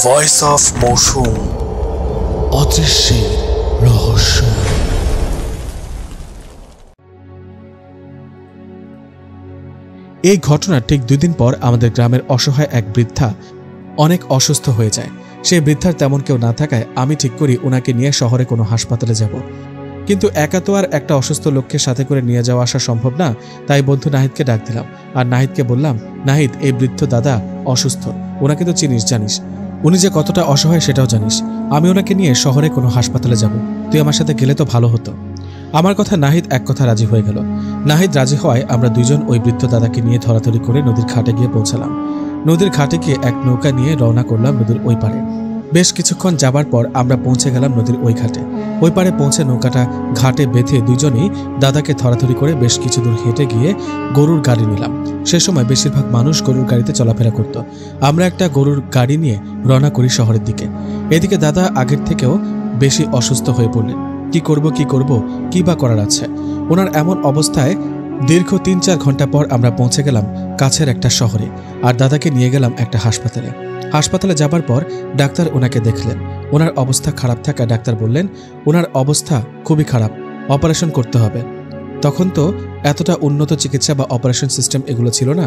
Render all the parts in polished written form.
Voice of মৌসুম, অদৃশ্যের রহস্য। এই ঘটনার ঠিক 2 দিন পর আমাদের গ্রামের অসহায় এক বৃদ্ধা অনেক অসুস্থ হয়ে যায়। সেই বৃদ্ধার তেমন কেউ না থাকায় আমি ঠিক করি ওনাকে নিয়ে শহরে কোনো হাসপাতালে যাব। কিন্তু একা তো আর একটা অসুস্থ লোককে সাথে করে নিয়ে যাওয়া আসা সম্ভব না। তাই বন্ধু নাহিদকে ডাক দিলাম আর নাহিদকে বললাম, নাহিদ, এই বৃদ্ধ দাদা অসুস্থ, ওনাকে তো চিনিস, জানিস উনি যে কতটা অসহায় সেটাও জানিস। আমি ওনাকে নিয়ে শহরে কোনো হাসপাতালে যাব, তুই আমার সাথে গেলে তো ভালো হতো। আমার কথা নাহিদ এক কথা রাজি হয়ে গেল। নাহিদ রাজি হওয়ায় আমরা দুজন ওই বৃদ্ধ দাদাকে নিয়ে ধরাধরি করে নদীর ঘাটে গিয়ে পৌঁছালাম। নদীর ঘাটে গিয়ে এক নৌকা নিয়ে রওনা করলাম নদীর ওই পারে। বেশ কিছুক্ষণ যাবার পর আমরা পৌঁছে গেলাম নদীর ওই ঘাটে। ওই পারে পৌঁছে নৌকাটা ঘাটে বেঁধে দুজনেই দাদাকে ধরাধরি করে বেশ কিছু দূর হেঁটে গিয়ে গরুর গাড়ি নিলাম। সে সময় বেশিরভাগ মানুষ গরুর গাড়িতে চলাফেরা করত। আমরা একটা গরুর গাড়ি নিয়ে রওনা করি শহরের দিকে। এদিকে দাদা আগের থেকেও বেশি অসুস্থ হয়ে পড়লেন। কি করব, কি বা করার আছে। ওনার এমন অবস্থায় দীর্ঘ 3-4 ঘন্টা পর আমরা পৌঁছে গেলাম কাছের একটা শহরে। আর দাদাকে নিয়ে গেলাম একটা হাসপাতালে। হাসপাতালে যাবার পর ডাক্তার ওনাকে দেখলেন। ওনার অবস্থা খারাপ থাকা ডাক্তার বললেন, ওনার অবস্থা খুবই খারাপ, অপারেশন করতে হবে। তখন তো এতটা উন্নত চিকিৎসা বা অপারেশন সিস্টেম এগুলো ছিল না।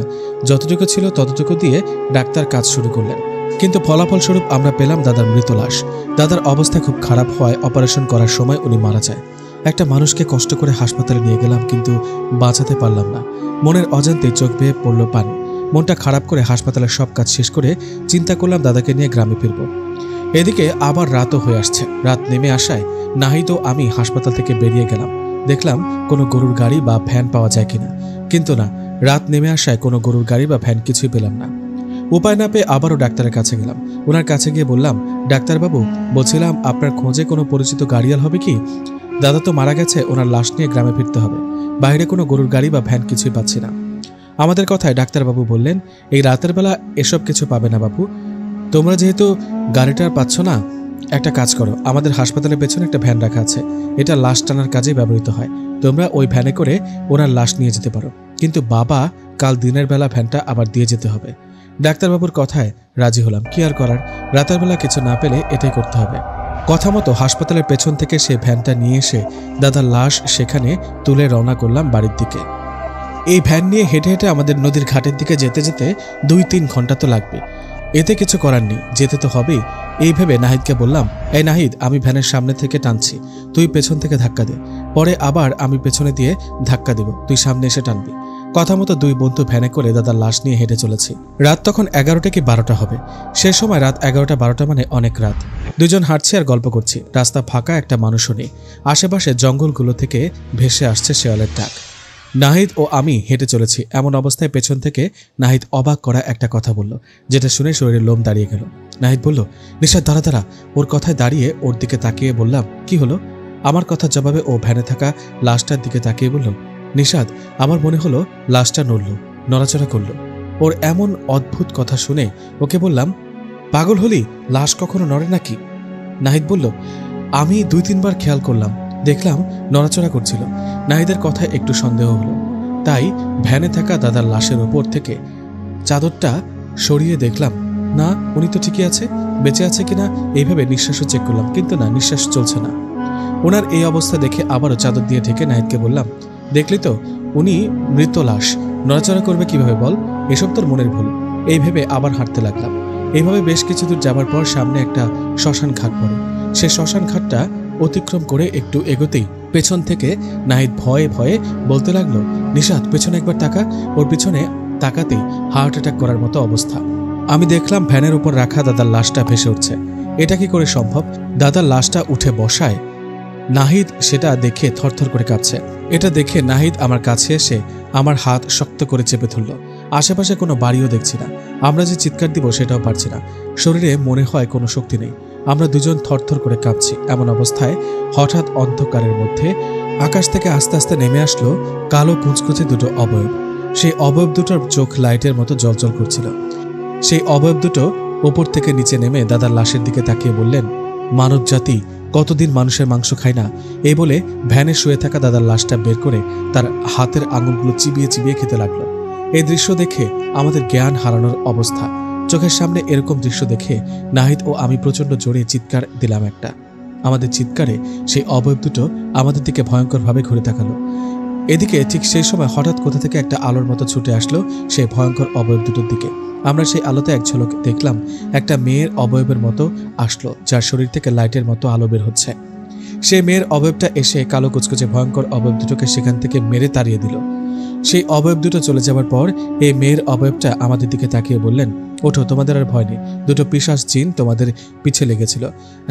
যতটুকু ছিল ততটুকু দিয়ে ডাক্তার কাজ শুরু করলেন। কিন্তু ফলাফলস্বরূপ আমরা পেলাম দাদার মৃত লাশ। দাদার অবস্থা খুব খারাপ হওয়ায় অপারেশন করার সময় উনি মারা যায়। একটা মানুষকে কষ্ট করে হাসপাতালে নিয়ে গেলাম, কিন্তু বাঁচাতে পারলাম না। মনের অজান্তে চোখ বেয়ে পড়ল পানি। মনটা খারাপ করে হাসপাতালের সব কাজ শেষ করে চিন্তা করলাম দাদাকে নিয়ে গ্রামে ফিরব। এদিকে আবার রাতও হয়ে আসছে। রাত নেমে আসায় নাহিদ ও আমি হাসপাতাল থেকে বেরিয়ে গেলাম। দেখলাম কোনো গরুর গাড়ি বা ভ্যান পাওয়া যায় কিনা, কিন্তু না, রাত নেমে আসায় কোনো গরুর গাড়ি বা ভ্যান কিছুই পেলাম না। উপায় না পেয়ে আবারও ডাক্তারের কাছে গেলাম। ওনার কাছে গিয়ে বললাম, ডাক্তারবাবু, বলছিলাম আপনার খোঁজে কোনো পরিচিত গাড়িয়াল হবে কি? দাদা তো মারা গেছে, ওনার লাশ নিয়ে গ্রামে ফিরতে হবে। বাইরে কোনো গরুর গাড়ি বা ভ্যান কিছুই পাচ্ছি না। আমাদের কথায় ডাক্তারবাবু বললেন, এই রাতের বেলা এসব কিছু পাবে না বাবু। তোমরা যেহেতু গাড়িটার পাচ্ছ না, একটা কাজ করো, আমাদের হাসপাতালের পেছনে একটা ভ্যান রাখা আছে, এটা লাশ টানার কাজে ব্যবহৃত হয়। তোমরা ওই ভ্যানে করে ওনার লাশ নিয়ে যেতে পারো, কিন্তু বাবা কাল দিনের বেলা ভ্যানটা আবার দিয়ে যেতে হবে। ডাক্তারবাবুর কথায় রাজি হলাম। কি আর করার, রাতের বেলা কিছু না পেলে এটাই করতে হবে। কথা মতো হাসপাতালের পেছন থেকে সে ভ্যানটা নিয়ে এসে দাদার লাশ সেখানে তুলে রওনা করলাম বাড়ির দিকে। এই ভ্যান নিয়ে হেঁটে হেঁটে আমাদের নদীর ঘাটের দিকে যেতে যেতে 2-3 ঘন্টা তো লাগবে। এতে কিছু করার নেই, যেতে তো হবেই। এই ভেবে নাহিদকে বললাম, এই নাহিদ, আমি ভ্যানের সামনে থেকে টানছি, তুই পেছন থেকে ধাক্কা দে, পরে আবার আমি পেছনে দিয়ে ধাক্কা দেব, তুই সামনে এসে টানবি। কথা মতো 2 বন্ধু ভ্যানে করে দাদার লাশ নিয়ে হেঁটে চলেছি। রাত তখন 11টা কি 12টা হবে। সে সময় রাত 11টা-12টা মানে অনেক রাত। দুজন হাঁটছি আর গল্প করছি। রাস্তা ফাঁকা, একটা মানুষও নেই। আশেপাশে জঙ্গলগুলো থেকে ভেসে আসছে শেয়ালের ডাক। নাহিদ ও আমি হেঁটে চলেছি। এমন অবস্থায় পেছন থেকে নাহিদ অবাক করা একটা কথা বলল, যেটা শুনে শরীরের লোম দাঁড়িয়ে গেল। নাহিদ বলল, নিশাদ দাঁড়া দাঁড়া। ওর কথায় দাঁড়িয়ে ওর দিকে তাকিয়ে বললাম, কি হলো? আমার কথার জবাবে ও ভ্যানে থাকা লাশটার দিকে তাকিয়ে বলল, নিশাদ, আমার মনে হলো লাশটা নড়াচড়া করলো। ওর এমন অদ্ভুত কথা শুনে ওকে বললাম, পাগল হলি, লাশ কখনো নড়ে নাকি? নাহিদ বলল, আমি 2-3 বার খেয়াল করলাম, দেখলাম নড়াচড়া করছিল। নাহিদের কথায় একটু সন্দেহ হলো, তাই ভ্যানে থাকা দাদার লাশের ওপর থেকে চাদরটা সরিয়ে দেখলাম, না, উনি তো ঠিকই আছে, বেঁচে আছে কিনা এইভাবে নিঃশ্বাসও চেক করলাম, কিন্তু না, নিঃশ্বাস চলছে না। ওনার এই অবস্থা দেখে আবারও চাদর দিয়ে ঢেকে নাহিদকে বললাম, দেখলি তো, উনি মৃত লাশ, নড়াচড়া করবে কিভাবে বল? এসব তোর মনের ভুল। এই ভেবে আবার হাঁটতে লাগলাম। এইভাবে বেশ কিছু দূর যাবার পর সামনে একটা শ্মশান ঘাট পড়ে। সে শ্মশান ঘাটটা অতিক্রম করে একটু এগোতেই পেছন থেকে নাহিদ ভয়ে ভয়ে বলতে লাগলো, নিশাদ, পেছনে একবার তাকা। ওর পিছনে তাকাতেই হার্ট অ্যাটাক করার মতো অবস্থা। আমি দেখলাম ভ্যানের উপর রাখা দাদার লাশটা ভেসে উঠছে। এটা কি করে সম্ভব? দাদার লাশটা উঠে বসায় নাহিদ সেটা দেখে থরথর করে কাঁপছে। এটা দেখে নাহিদ আমার কাছে এসে আমার হাত শক্ত করে চেপে ধরল। আশেপাশে কোনো বাড়িও দেখছি না। আমরা যে চিৎকার দিব সেটাও পারছি না। শরীরে মনে হয় কোনো শক্তি নেই। আমরা দুজন থরথর করে কাঁপছি। এমন অবস্থায় হঠাৎ অন্ধকারের মধ্যে আকাশ থেকে আস্তে আস্তে নেমে আসলো কালো কুচকুচে 2টো অবয়ব। সেই অবয়ব দুটোর চোখ লাইটের মতো জ্বলজ্বল করছিল। সেই অবয়ব দুটো ওপর থেকে নিচে নেমে দাদার লাশের দিকে তাকিয়ে বললেন, মানব জাতি কতদিন মানুষের মাংস খায় না। এই বলে ভ্যানে শুয়ে থাকা দাদার লাশটা বের করে তার হাতের আঙুলগুলো চিবিয়ে চিবিয়ে খেতে লাগলো। এই দৃশ্য দেখে আমাদের জ্ঞান হারানোর অবস্থা। চোখের সামনে এরকম দৃশ্য দেখে নাহিদ ও আমি প্রচন্ড জোরে চিৎকার দিলাম একটা। আমাদের চিৎকারে সেই অবয়ব দুটো আমাদের দিকে ভয়ঙ্করভাবে ঘুরে তাকালো। এদিকে ঠিক সেই সময় হঠাৎ কোথা থেকে একটা আলোর মতো ছুটে আসলো সেই ভয়ঙ্কর অবয়ব দুটোর দিকে। আমরা সেই আলোতে এক ঝলক দেখলাম একটা মেয়ের অবয়বের মতো আসলো, যার শরীর থেকে লাইটের মতো আলো বের হচ্ছে। সেই মেয়ের অবয়বটা এসে কালো কুচকুচে ভয়ঙ্কর অবয়ব দুটোকে সেখান থেকে মেরে তাড়িয়ে দিল। সেই অবয়ব দুটো চলে যাওয়ার পর এই মেয়ের অবয়বটা আমাদের দিকে তাকিয়ে বললেন, ওঠো, তোমাদের আর ভয় নেই। দুটো পিশাচ জিন তোমাদের পিছে লেগেছিল,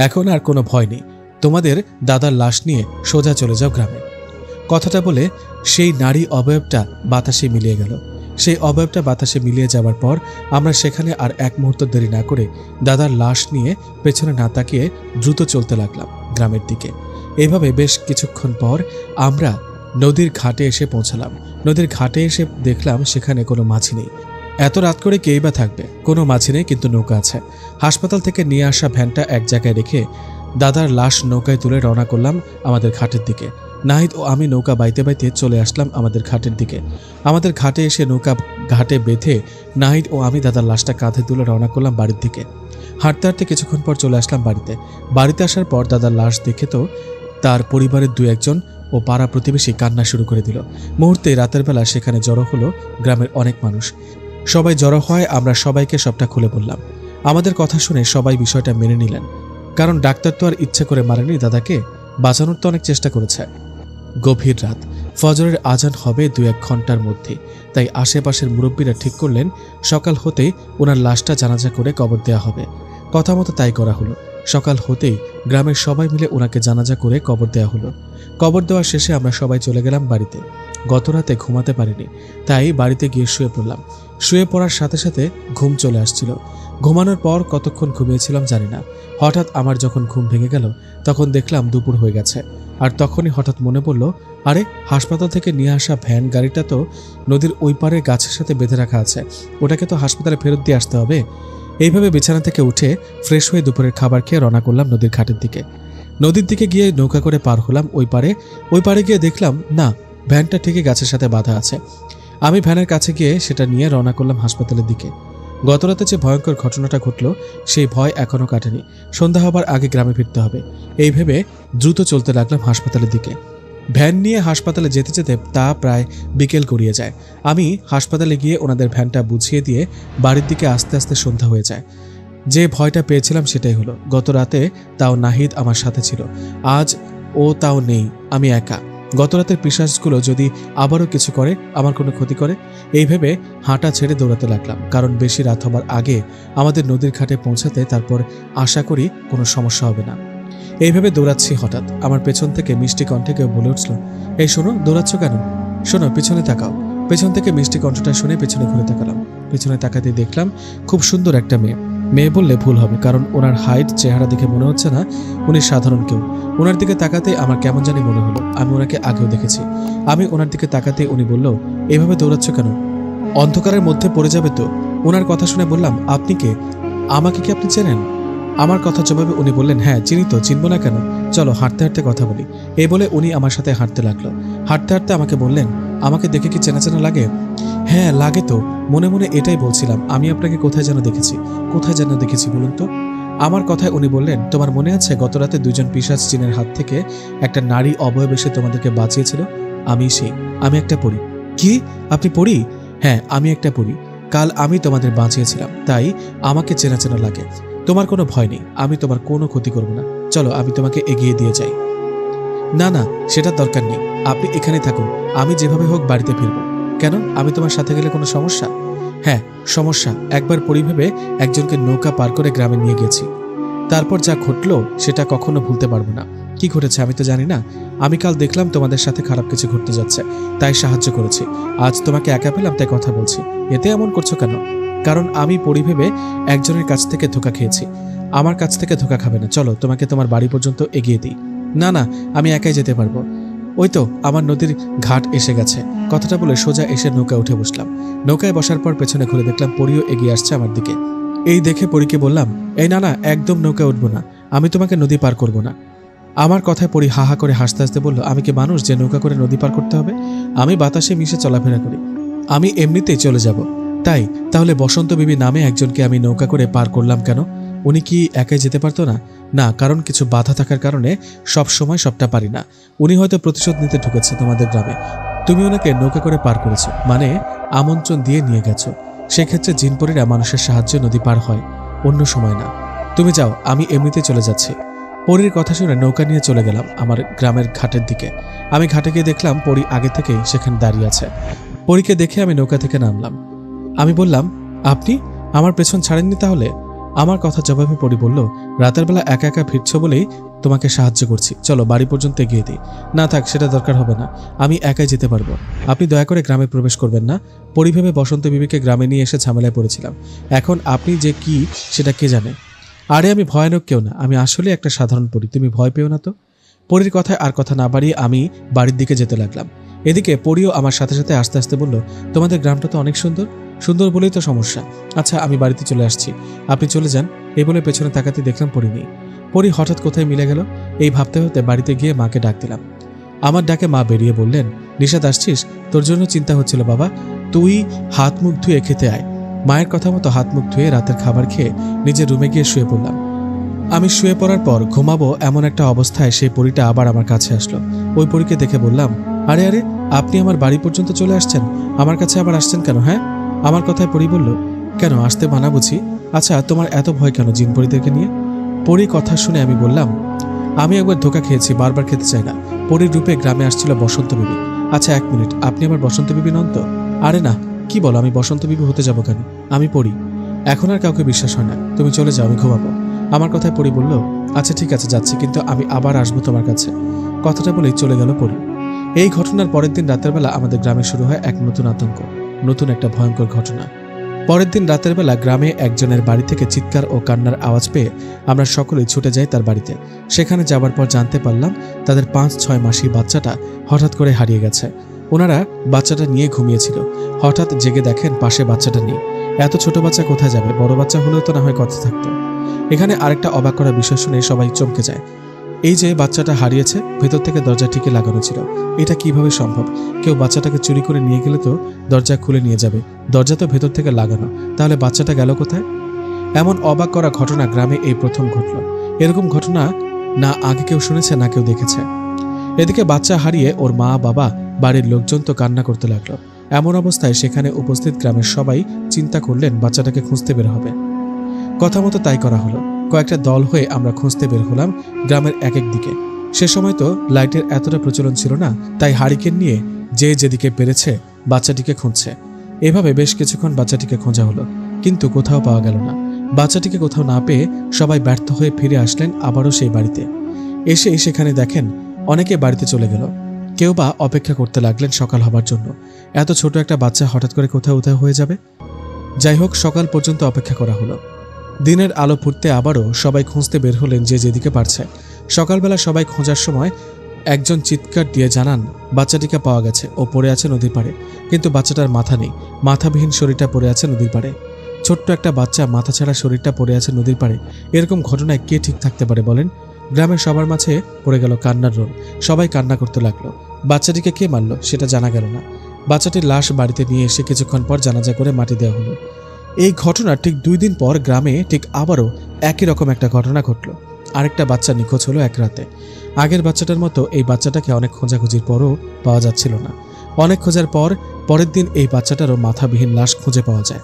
এখন আর কোনো ভয় নেই। তোমাদের দাদার লাশ নিয়ে সোজা চলে যাও গ্রামে। কথাটা বলে সেই নারী অবয়বটা বাতাসে মিলিয়ে গেল। সেই অবয়বটা বাতাসে মিলিয়ে যাওয়ার পর আমরা সেখানে আর এক মুহূর্ত দেরি না করে দাদার লাশ নিয়ে পেছনে না তাকিয়ে দ্রুত চলতে লাগলাম গ্রামের দিকে। এভাবে বেশ কিছুক্ষণ পর আমরা নদীর ঘাটে এসে পৌঁছালাম। নদীর ঘাটে এসে দেখলাম সেখানে কোনো মাঝি নেই। এত রাত করে কেই বা থাকবে? কোনো মাঝি নেই, কিন্তু নৌকা আছে। হাসপাতাল থেকে নিয়ে আসা ভ্যানটা এক জায়গায় রেখে দাদার লাশ নৌকায় তুলে রওনা করলাম আমাদের ঘাটের দিকে। নাহিদ ও আমি নৌকা বাইতে বাইতে চলে আসলাম আমাদের ঘাটের দিকে। আমাদের ঘাটে এসে নৌকা ঘাটে বেঁধে নাহিদ ও আমি দাদার লাশটা কাঁধে তুলে রওনা করলাম বাড়ির দিকে। হাঁটতে হাঁটতে কিছুক্ষণ পর চলে আসলাম বাড়িতে। বাড়িতে আসার পর দাদার লাশ দেখে তো তার পরিবারের দু একজন ও পাড়া প্রতিবেশী কান্না শুরু করে দিল। মুহূর্তে রাতের বেলা সেখানে জড়ো হলো গ্রামের অনেক মানুষ। সবাই জড়ো হয়, আমরা সবাইকে সবটা খুলে বললাম। আমাদের কথা শুনে সবাই বিষয়টা মেনে নিলেন, কারণ ডাক্তার তো আর ইচ্ছে করে মারেনি দাদাকে, বাঁচানোর তো অনেক চেষ্টা করেছে। গভীর রাত, ফজরের আজান হবে 2-1 ঘন্টার মধ্যে, তাই আশেপাশের মুরব্বীরা ঠিক করলেন সকাল হতেই ওনার লাশটা জানাজা করে কবর দেওয়া হবে। কথা মতো তাই করা হলো। সকাল হতেই গ্রামের সবাই মিলে ওনাকে জানাজা করে কবর দেওয়া হলো। কবর দেওয়া শেষে আমরা সবাই চলে গেলাম বাড়িতে। গত রাতে ঘুমাতে পারিনি, তাই বাড়িতে গিয়ে শুয়ে পড়লাম। শুয়ে পড়ার সাথে সাথে ঘুম চলে আসছিল। ঘুমানোর পর কতক্ষণ ঘুমিয়েছিলাম জানি না। হঠাৎ আমার যখন ঘুম ভেঙে গেল তখন দেখলাম দুপুর হয়ে গেছে। আর তখনই হঠাৎ মনে পড়ল, আরে হাসপাতাল থেকে নিয়ে আসা ভ্যান গাড়িটা তো নদীর ওই পারে গাছের সাথে বেঁধে রাখা আছে, ওটাকে তো হাসপাতালে ফেরত দিয়ে আসতে হবে। এইভাবে বিছানা থেকে উঠে ফ্রেশ হয়ে দুপুরের খাবার খেয়ে রওনা করলাম নদীর ঘাটের দিকে। নদীর দিকে গিয়ে নৌকা করে পার হলাম ওই পারে গিয়ে দেখলাম না, ভ্যানটা ঠিকই গাছের সাথে বাঁধা আছে। আমি ভ্যানের কাছে গিয়ে সেটা নিয়ে রওনা করলাম হাসপাতালের দিকে। গতরাতে যে ভয়ঙ্কর ঘটনাটা ঘটল সেই ভয় এখনও কাটেনি। সন্ধ্যা হবার আগে গ্রামে ফিরতে হবে, এই ভেবে দ্রুত চলতে লাগলাম হাসপাতালের দিকে। ভ্যান নিয়ে হাসপাতালে যেতে যেতে তা প্রায় বিকেল গড়িয়ে যায়। আমি হাসপাতালে গিয়ে ওনাদের ভ্যানটা বুঝিয়ে দিয়ে বাড়ির দিকে আস্তে আস্তে সন্ধ্যা হয়ে যায়। যে ভয়টা পেয়েছিলাম সেটাই হলো। গত রাতে তাও নাহিদ আমার সাথে ছিল, আজ ও তাও নেই, আমি একা। গত রাতের পিশাচগুলো যদি আবারও কিছু করে, আমার কোনো ক্ষতি করে, এই ভেবে হাঁটা ছেড়ে দৌড়াতে লাগলাম, কারণ বেশি রাত হবার আগে আমাদের নদীর ঘাটে পৌঁছাতে, তারপর আশা করি কোনো সমস্যা হবে না। এইভাবে দৌড়াচ্ছি, হঠাৎ আমার পেছন থেকে মিষ্টি কণ্ঠে কেউ বলে উঠল, এই শোনো, দৌড়াচ্ছ কেন? শোনো, পিছনে তাকাও। পেছন থেকে মিষ্টি কণ্ঠটা শুনে পেছনে ঘুরে তাকালাম। পেছনে তাকাতে দেখলাম খুব সুন্দর একটা মেয়ে। মেয়ে বললে ভুল হবে, কারণ ওনার হাইট, চেহারা দেখে মনে হচ্ছে না উনি সাধারণ কেউ। ওনার দিকে তাকাতে আমার কেমন জানি মনে হলো আমি ওনাকে আগেও দেখেছি। আমি ওনার দিকে তাকাতে উনি বলল, এভাবে দৌড়াচ্ছ কেন? অন্ধকারের মধ্যে পড়ে যাবে তো। ওনার কথা শুনে বললাম, আপনি কে? আমাকে কি আপনি চেনেন? আমার কথা জবাবে উনি বললেন, হ্যাঁ চিনি তো, চিনব না কেন, চলো হাঁটতে হাঁটতে কথা বলি। এই বলে উনি আমার সাথে হাঁটতে লাগলো। হাঁটতে হাঁটতে আমাকে বললেন, আমাকে দেখে কি চেনা চেনা লাগে? হ্যাঁ লাগে তো, মনে মনে এটাই বলছিলাম, আমি আপনাকে কোথায় যেন দেখেছি বলুন তো। আমার কথায় উনি বললেন, তোমার মনে আছে গত রাতে 2জন পিশাচ জিনের হাত থেকে একটা নারী অবয়ব এসে তোমাদেরকে বাঁচিয়েছিল? আমি একটা পরী। কি, আপনি পরী? হ্যাঁ, আমি একটা পরী। কাল আমি তোমাদের বাঁচিয়েছিলাম, তাই আমাকে চেনা চেনা লাগে। তোমার কোনো ভয় নেই, আমি তোমার কোনো ক্ষতি করব না, চলো আমি তোমাকে এগিয়ে দিয়ে যাই। না না, সেটার দরকার নেই, আপনি এখানে থাকুন, আমি যেভাবে হোক বাড়িতে ফিরব। কেন, আমি তোমার সাথে গেলে কোনো সমস্যা? হ্যাঁ সমস্যা, একবার পরিভেবে একজনকে নৌকা পার করে গ্রামে নিয়ে গেছি, তারপর যা ঘটলো সেটা কখনো ভুলতে পারবো না। কি ঘটেছে আমি তো জানি না, আমি কাল দেখলাম তোমাদের সাথে খারাপ কিছু ঘটতে যাচ্ছে, তাই সাহায্য করেছি। আজ তোমাকে একা পেলাম তাই কথা বলছি। এতে এমন করছো কেন? কারণ আমি পরিভেবে একজনের কাছ থেকে ধোঁকা খেয়েছি, আমার কাছ থেকে ধোঁকা খাবে না, চলো তোমাকে তোমার বাড়ি পর্যন্ত এগিয়ে দিই। না না, আমি একাই যেতে পারবো, ওই তো আমার নদীর ঘাট এসে গেছে। কথাটা বলে সোজা এসে নৌকায় উঠে বসলাম। নৌকায় বসার পর পেছনে ঘুরে দেখলাম পরীও এগিয়ে আসছে আমার দিকে। এই দেখে পরীকে বললাম, এই না না, একদম নৌকায় উঠবো না, আমি তোমাকে নদী পার করব না। আমার কথায় পরী হা হা করে হাসতে হাসতে বলল, আমি কি মানুষ যে নৌকা করে নদী পার করতে হবে? আমি বাতাসে মিশে চলাফেরা করি, আমি এমনিতেই চলে যাব। তাই তাহলে বসন্ত বিবি নামে একজনকে আমি নৌকা করে পার করলাম কেন? উনি কি একাই যেতে পারতো না? না, কারণ কিছু বাধা থাকার কারণে সব সময় সবটা পারি না। উনি হয়তো প্রতিশোধ নিতে ঢুকেছে তোমাদের গ্রামে। তুমি ওনাকে নৌকা করে পার করেছো, মানে আমন্ত্রণ দিয়ে নিয়ে গেছো। সেক্ষেত্রে জিনপরীরা মানুষের সাহায্যে নদী পার হয়, অন্য সময় না। তুমি যাও, আমি এমনিতেই চলে যাচ্ছি। পরীর কথা শুনে নৌকা নিয়ে চলে গেলাম আমার গ্রামের ঘাটের দিকে। আমি ঘাটে গিয়ে দেখলাম পরী আগে থেকেই সেখানে দাঁড়িয়ে আছে। পরীকে দেখে আমি নৌকা থেকে নামলাম। আমি বললাম, আপনি আমার পেছন ছাড়েননি তাহলে? আমার কথা জবাবে পরী বলল, রাতের বেলা একা একা ফিরছো বলেই তোমাকে সাহায্য করছি, চলো বাড়ি পর্যন্ত এগিয়ে দিই। না থাক, সেটা দরকার হবে না, আমি একাই যেতে পারবো। আপনি দয়া করে গ্রামে প্রবেশ করবেন না। পরী ভেবে বসন্ত বিবিকে গ্রামে নিয়ে এসে ঝামেলায় পড়েছিলাম। এখন আপনি যে কি সেটা কে জানে। আরে আমি ভয়ানক কেউ না, আমি আসলে একটা সাধারণ পরী, তুমি ভয় পেও না তো। পরীর কথায় আর কথা না বাড়িয়ে আমি বাড়ির দিকে যেতে লাগলাম। এদিকে পরীও আমার সাথে সাথে আস্তে আস্তে বলল, তোমাদের গ্রামটা তো অনেক সুন্দর। সুন্দর বলেই তো সমস্যা। আচ্ছা, আমি বাড়িতে চলে আসছি, আপনি চলে যান। এই বলে পেছনে তাকাতে দেখলাম পরী নেই। পরী হঠাৎ কোথায় মিলে গেল, এই ভাবতে ভাবতে বাড়িতে গিয়ে মাকে ডাক দিলাম। আমার ডাকে মা বেরিয়ে বললেন, নিশাদ আসছিস? তোর জন্য চিন্তা হচ্ছিল বাবা, তুই হাত মুখ ধুয়ে খেতে আয়। মায়ের কথা মতো হাত মুখ ধুয়ে রাতের খাবার খেয়ে নিজের রুমে গিয়ে শুয়ে পড়লাম। আমি শুয়ে পড়ার পর ঘুমাবো এমন একটা অবস্থায় সেই পরীটা আবার আমার কাছে আসলো। ওই পরীকে দেখে বললাম, আরে আরে, আপনি আমার বাড়ি পর্যন্ত চলে আসছেন, আমার কাছে আবার আসছেন কেন? হ্যাঁ, আমার কথায় পরী বলল, কেন আসতে মানা বুঝি? আচ্ছা, তোমার এত ভয় কেন জিন পরীদেরকে নিয়ে? পরী কথা শুনে আমি বললাম, আমি একবার ধোকা খেয়েছি, বারবার খেতে চাই না। পরীর রূপে গ্রামে আসছিল বসন্ত বিবি। আচ্ছা এক মিনিট, আপনি আমার বসন্ত বিবি নন তো? আরে না, কি বলো, আমি বসন্ত বিবি হতে যাবো কেন? আমি পরী। এখন আর কাউকে বিশ্বাস হয় না, তুমি চলে যাও, আমি ঘুমাবো। আমার কথায় পরী বলল, আচ্ছা ঠিক আছে যাচ্ছি, কিন্তু আমি আবার আসবো তোমার কাছে। কথাটা বলেই চলে গেল পরী। এই ঘটনার পরের দিন রাতের বেলা আমাদের গ্রামে শুরু হয় এক নতুন আতঙ্ক, নতুন একটা ভয়ঙ্কর ঘটনা। পরের দিন রাতের বেলা গ্রামে একজনের বাড়ি থেকে চিৎকার ও কান্নার আওয়াজ পেয়ে আমরা সকলেই ছুটে যাই তার বাড়িতে। সেখানে যাবার পর জানতে পারলাম তাদের 5-6 মাসি বাচ্চাটা হঠাৎ করে হারিয়ে গেছে। ওনারা বাচ্চাটা নিয়ে ঘুমিয়েছিল, হঠাৎ জেগে দেখেন পাশে বাচ্চাটা নেই। এত ছোট বাচ্চা কোথায় যাবে? বড় বাচ্চা হলেও তো না হয় কথা থাকতো। এখানে আরেকটা অবাক করা বিষয় শুনে সবাই চমকে যায়। এই যে বাচ্চাটা হারিয়েছে, ভেতর থেকে দরজা ঠিকই লাগানো ছিল। এটা কিভাবে সম্ভব? কেউ বাচ্চাটাকে চুরি করে নিয়ে গেলে তো দরজা খুলে নিয়ে যাবে, দরজা তো ভেতর থেকে লাগানো, তাহলে বাচ্চাটা গেল কোথায়? এমন অবাক করা ঘটনা গ্রামে এই প্রথম ঘটল। এরকম ঘটনা না আগে কেউ শুনেছে না কেউ দেখেছে। এদিকে বাচ্চা হারিয়ে ওর মা বাবা বাড়ির লোকজন তো কান্না করতে লাগলো। এমন অবস্থায় সেখানে উপস্থিত গ্রামের সবাই চিন্তা করলেন বাচ্চাটাকে খুঁজতে বের হবে। কথা মতো তাই করা হলো। কয়েকটা দল হয়ে আমরা খুঁজতে বের হলাম গ্রামের এক এক দিকে। সে সময় তো লাইটের এতটা প্রচলন ছিল না, তাই হারিকেন নিয়ে যে যেদিকে পেরেছে বাচ্চাটিকে খুঁজছে। এভাবে বেশ কিছুক্ষণ বাচ্চাটিকে খোঁজা হলো, কিন্তু কোথাও পাওয়া গেল না। বাচ্চাটিকে কোথাও না পেয়ে সবাই ব্যর্থ হয়ে ফিরে আসলেন আবারও সেই বাড়িতে। এসে সেখানে দেখেন অনেকে বাড়িতে চলে গেল, কেউ বা অপেক্ষা করতে লাগলেন সকাল হবার জন্য। এত ছোট একটা বাচ্চা হঠাৎ করে কোথাও উধাও হয়ে যাবে? যাই হোক, সকাল পর্যন্ত অপেক্ষা করা হলো। দিনের আলো ফুটতে আবারও সবাই খুঁজতে বের হলেন যে যেদিকে পারছে। সকালবেলা সবাই খোঁজার সময় একজন চিৎকার দিয়ে জানান বাচ্চাটিকে পাওয়া গেছে, ও পড়ে আছে নদীর পাড়ে। কিন্তু বাচ্চাটার মাথা নেই, মাথাবিহীন শরীরটা পড়ে আছে নদীর পাড়ে। ছোট্ট একটা বাচ্চা মাথা ছাড়া শরীরটা পড়ে আছে নদীর পাড়ে, এরকম ঘটনায় কে ঠিক থাকতে পারে বলেন? গ্রামের সবার মাঝে পড়ে গেল কান্নার রোল। সবাই কান্না করতে লাগলো। বাচ্চাটিকে কে মারল সেটা জানা গেল না। বাচ্চাটির লাশ বাড়িতে নিয়ে এসে কিছুক্ষণ পর জানাজা করে মাটি দেওয়া হলো। এই ঘটনার ঠিক 2 দিন পর গ্রামে ঠিক আবারও একই রকম একটা ঘটনা ঘটল। আরেকটা বাচ্চা নিখোঁজ হলো এক রাতে। আগের বাচ্চাটার মতো এই বাচ্চাটাকে অনেক খোঁজাখুঁজির পরও পাওয়া যাচ্ছিল না। অনেক খোঁজার পর পরের দিন এই বাচ্চাটারও মাথাবিহীন লাশ খুঁজে পাওয়া যায়।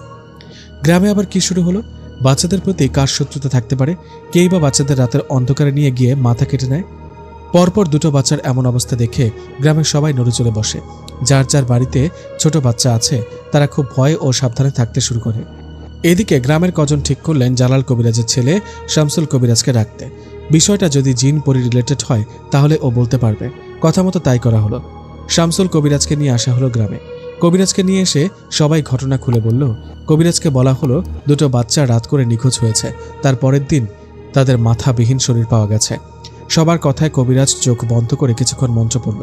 গ্রামে আবার কি শুরু হলো? বাচ্চাদের প্রতি কার শত্রুতা থাকতে পারে? কেই বা বাচ্চাদের রাতের অন্ধকারে নিয়ে গিয়ে মাথা কেটে নেয়? পরপর 2টো বাচ্চার এমন অবস্থা দেখে গ্রামের সবাই নড়ে চড়ে বসে। যার যার বাড়িতে ছোট বাচ্চা আছে তারা খুব ভয় ও সাবধানে থাকতে শুরু করে। এদিকে গ্রামের কজন ঠিক করলেন জালাল কবিরাজের ছেলে শামসুল কবিরাজকে ডাকতে। বিষয়টা যদি জিন পরি রিলেটেড হয় তাহলে ও বলতে পারবে। কথা মতো তাই করা হলো। শামসুল কবিরাজকে নিয়ে আসা হলো গ্রামে। কবিরাজকে নিয়ে এসে সবাই ঘটনা খুলে বলল। কবিরাজকে বলা হলো 2টো বাচ্চা রাত করে নিখোঁজ হয়েছে, তার পরের দিন তাদের মাথাবিহীন শরীর পাওয়া গেছে। সবার কথায় কবিরাজ চোখ বন্ধ করে কিছুক্ষণ মন্ত্র পড়ল।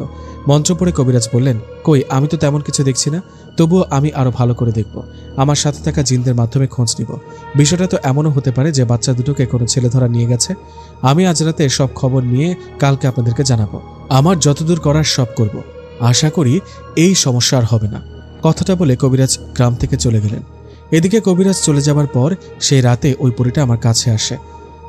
মন্ত্র পড়ে কবিরাজ বললেন, কই, আমি তো তেমন কিছু দেখছি না, তবুও আমি আরো ভালো করে দেখব। আমার সাথে থাকা জিনদের মাধ্যমে খোঁজ নিব। বিষয়টা তো এমনও হতে পারে যে বাচ্চা দুটোকে কোনো ছেলে ধরা নিয়ে গেছে। আমি আজ রাতে সব খবর নিয়ে কালকে আপনাদেরকে জানাবো। আমার যতদূর করার সব করব। আশা করি এই সমস্যা আর হবে না। কথাটা বলে কবিরাজ গ্রাম থেকে চলে গেলেন। এদিকে কবিরাজ চলে যাবার পর সেই রাতে ওই পরীটা আমার কাছে আসে।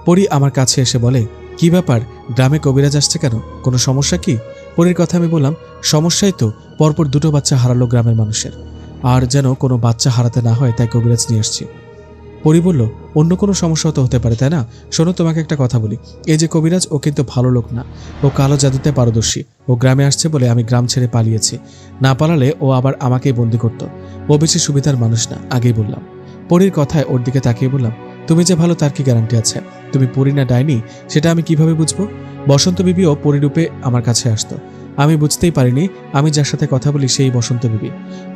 পরী আমার কাছে এসে বলে, কি ব্যাপার, গ্রামে কবিরাজ আসছে কেন, কোনো সমস্যা কি? পরীর কথা আমি বললাম, সমস্যাই তো, পরপর 2টো বাচ্চা হারালো গ্রামের মানুষের, আর যেন কোনো বাচ্চা হারাতে না হয় তাই কবিরাজ নিয়ে আসছি। পরী বলল, অন্য কোনো সমস্যা তো হতে পারে, তাই না? শোনো, তোমাকে একটা কথা বলি, এই যে কবিরাজ, ও কিন্তু ভালো লোক না, ও কালো জাদুতে পারদর্শী। ও গ্রামে আসছে বলে আমি গ্রাম ছেড়ে পালিয়েছি, না পালালে ও আবার আমাকেই বন্দি করত। ও বেশি সুবিধার মানুষ না, আগেই বললাম। পরীর কথায় ওর দিকে তাকিয়ে বললাম, তুমি যে ভালো তার কি গ্যারান্টি আছে? তুমি পরী না ডাইনি সেটা আমি কিভাবে বুঝবো? বসন্ত বিবিও পরী রূপে আমার কাছে আসতো, আমি বুঝতেই পারিনি আমি যার সাথে কথা বলি সেই বসন্ত বিবি।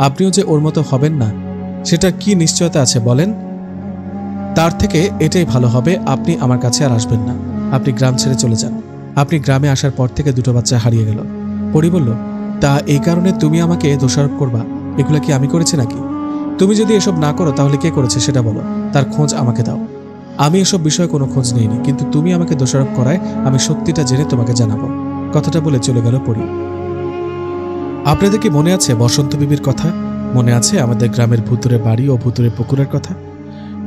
আপনিও যে ওর মতো হবেন না সেটার কি নিশ্চয়তা আছে বলেন? তার থেকে এটাই ভালো হবে আপনি আমার কাছে আর আসবেন না, আপনি গ্রাম ছেড়ে চলে যান। আপনি গ্রামে আসার পর থেকে 2টো বাচ্চা হারিয়ে গেল। পরী বলল, তা এই কারণে তুমি আমাকে দোষারোপ করবা? এগুলো কি আমি করেছি নাকি? তুমি যদি এসব না করো তাহলে কে করেছে সেটা বলো, তার খোঁজ আমাকে দাও। আমি এসব বিষয়ে কোনো খোঁজ নেইনি, কিন্তু তুমি আমাকে দোষারোপ করায় আমি সত্যিটা জেনে তোমাকে জানাবো। কথাটা বলে চলে গেল পরী। আপনাদের কি মনে আছে বসন্ত বিবির কথা? মনে আছে আমাদের গ্রামের ভুতুরে বাড়ি ও ভুতুরে পুকুরের কথা?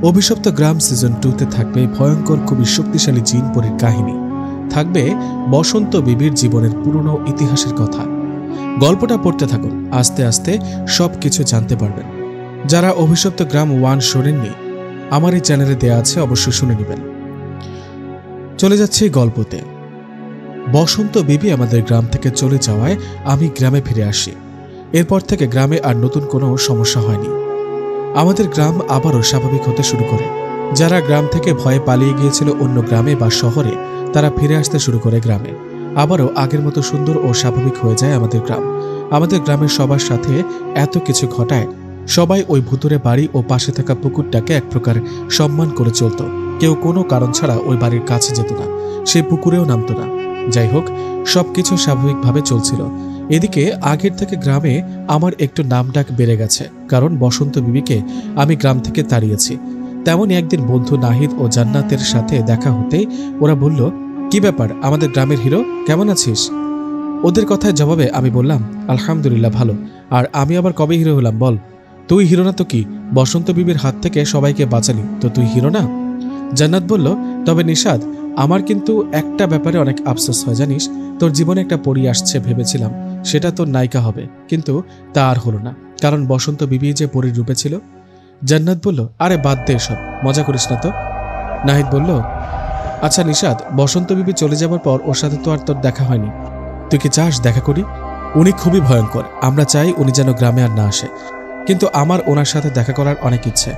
অভিশপ্ত গ্রাম সিজন 2তে থাকবে ভয়ঙ্কর খুবই শক্তিশালী জিন পরীর কাহিনী, থাকবে বসন্ত বিবির জীবনের পুরনো ইতিহাসের কথা। গল্পটা পড়তে থাকুন, আস্তে আস্তে সবকিছু জানতে পারবেন। যারা অভিশপ্ত গ্রাম 1 শোনেননি, আমার এই চ্যানেলে দেয়া আছে, অবশ্যই শুনে নেবেন। চলে যাচ্ছি গল্পতে। বসন্ত বিবি আমাদের গ্রাম থেকে চলে যাওয়ায় আমি গ্রামে ফিরে আসি। এরপর থেকে গ্রামে আর নতুন কোনো সমস্যা হয়নি। আমাদের গ্রাম আবারও স্বাভাবিক হতে শুরু করে। যারা গ্রাম থেকে ভয়ে পালিয়ে গিয়েছিল অন্য গ্রামে বা শহরে, তারা ফিরে আসতে শুরু করে গ্রামে। আবারও আগের মতো সুন্দর ও স্বাভাবিক হয়ে যায় আমাদের গ্রাম। আমাদের গ্রামের সবার সাথে এত কিছু ঘটায় সবাই ওই ভুতুরে বাড়ি ও পাশে থাকা পুকুরটাকে এক প্রকার সম্মান করে চলত। কেউ কোনো কারণ ছাড়া ওই বাড়ির কাছে যেত না, সে পুকুরেও নামত না। যাই হোক, সবকিছু স্বাভাবিকভাবে চলছিল। এদিকে আগের থেকে গ্রামে আমার একটু নামডাক বেড়ে গেছে, কারণ বসন্ত বিবিকে আমি গ্রাম থেকে তাড়িয়েছি। তেমনই একদিন বন্ধু নাহিদ ও জান্নাতের সাথে দেখা হতেই ওরা বলল, কি ব্যাপার, আমাদের গ্রামের হিরো, কেমন আছিস? ওদের কথায় জবাবে আমি বললাম, আলহামদুলিল্লাহ ভালো। আর আমি আবার কবে হিরো হলাম বল? তুই হিরো না তো কি, বসন্ত বিবির হাত থেকে সবাইকে বাঁচালি, তো তুই হিরো না? জান্নাত বলল, তবে নিশাদ, আমার কিন্তু একটা ব্যাপারে অনেক আফসোস হয় জানিস, তোর জীবনে একটা পরী আসছে ভেবেছিলাম সেটা তোর নায়িকা হবে, কিন্তু তা আর হলো না, কারণ বসন্ত বিবি যে পরীর রূপে ছিল। জান্নাত বলল, আরে বাদ দে সব, মজা করিস না তো। নাহিদ বলল, আচ্ছা নিশাদ, বসন্ত বিবি চলে যাবার পর ওর সাথে তো আর তোর দেখা হয়নি, তুই কি চাস দেখা করি? উনি খুবই ভয়ঙ্কর, আমরা চাই উনি যেন গ্রামে আর না আসে, কিন্তু আমার ওনার সাথে দেখা করার অনেক ইচ্ছে,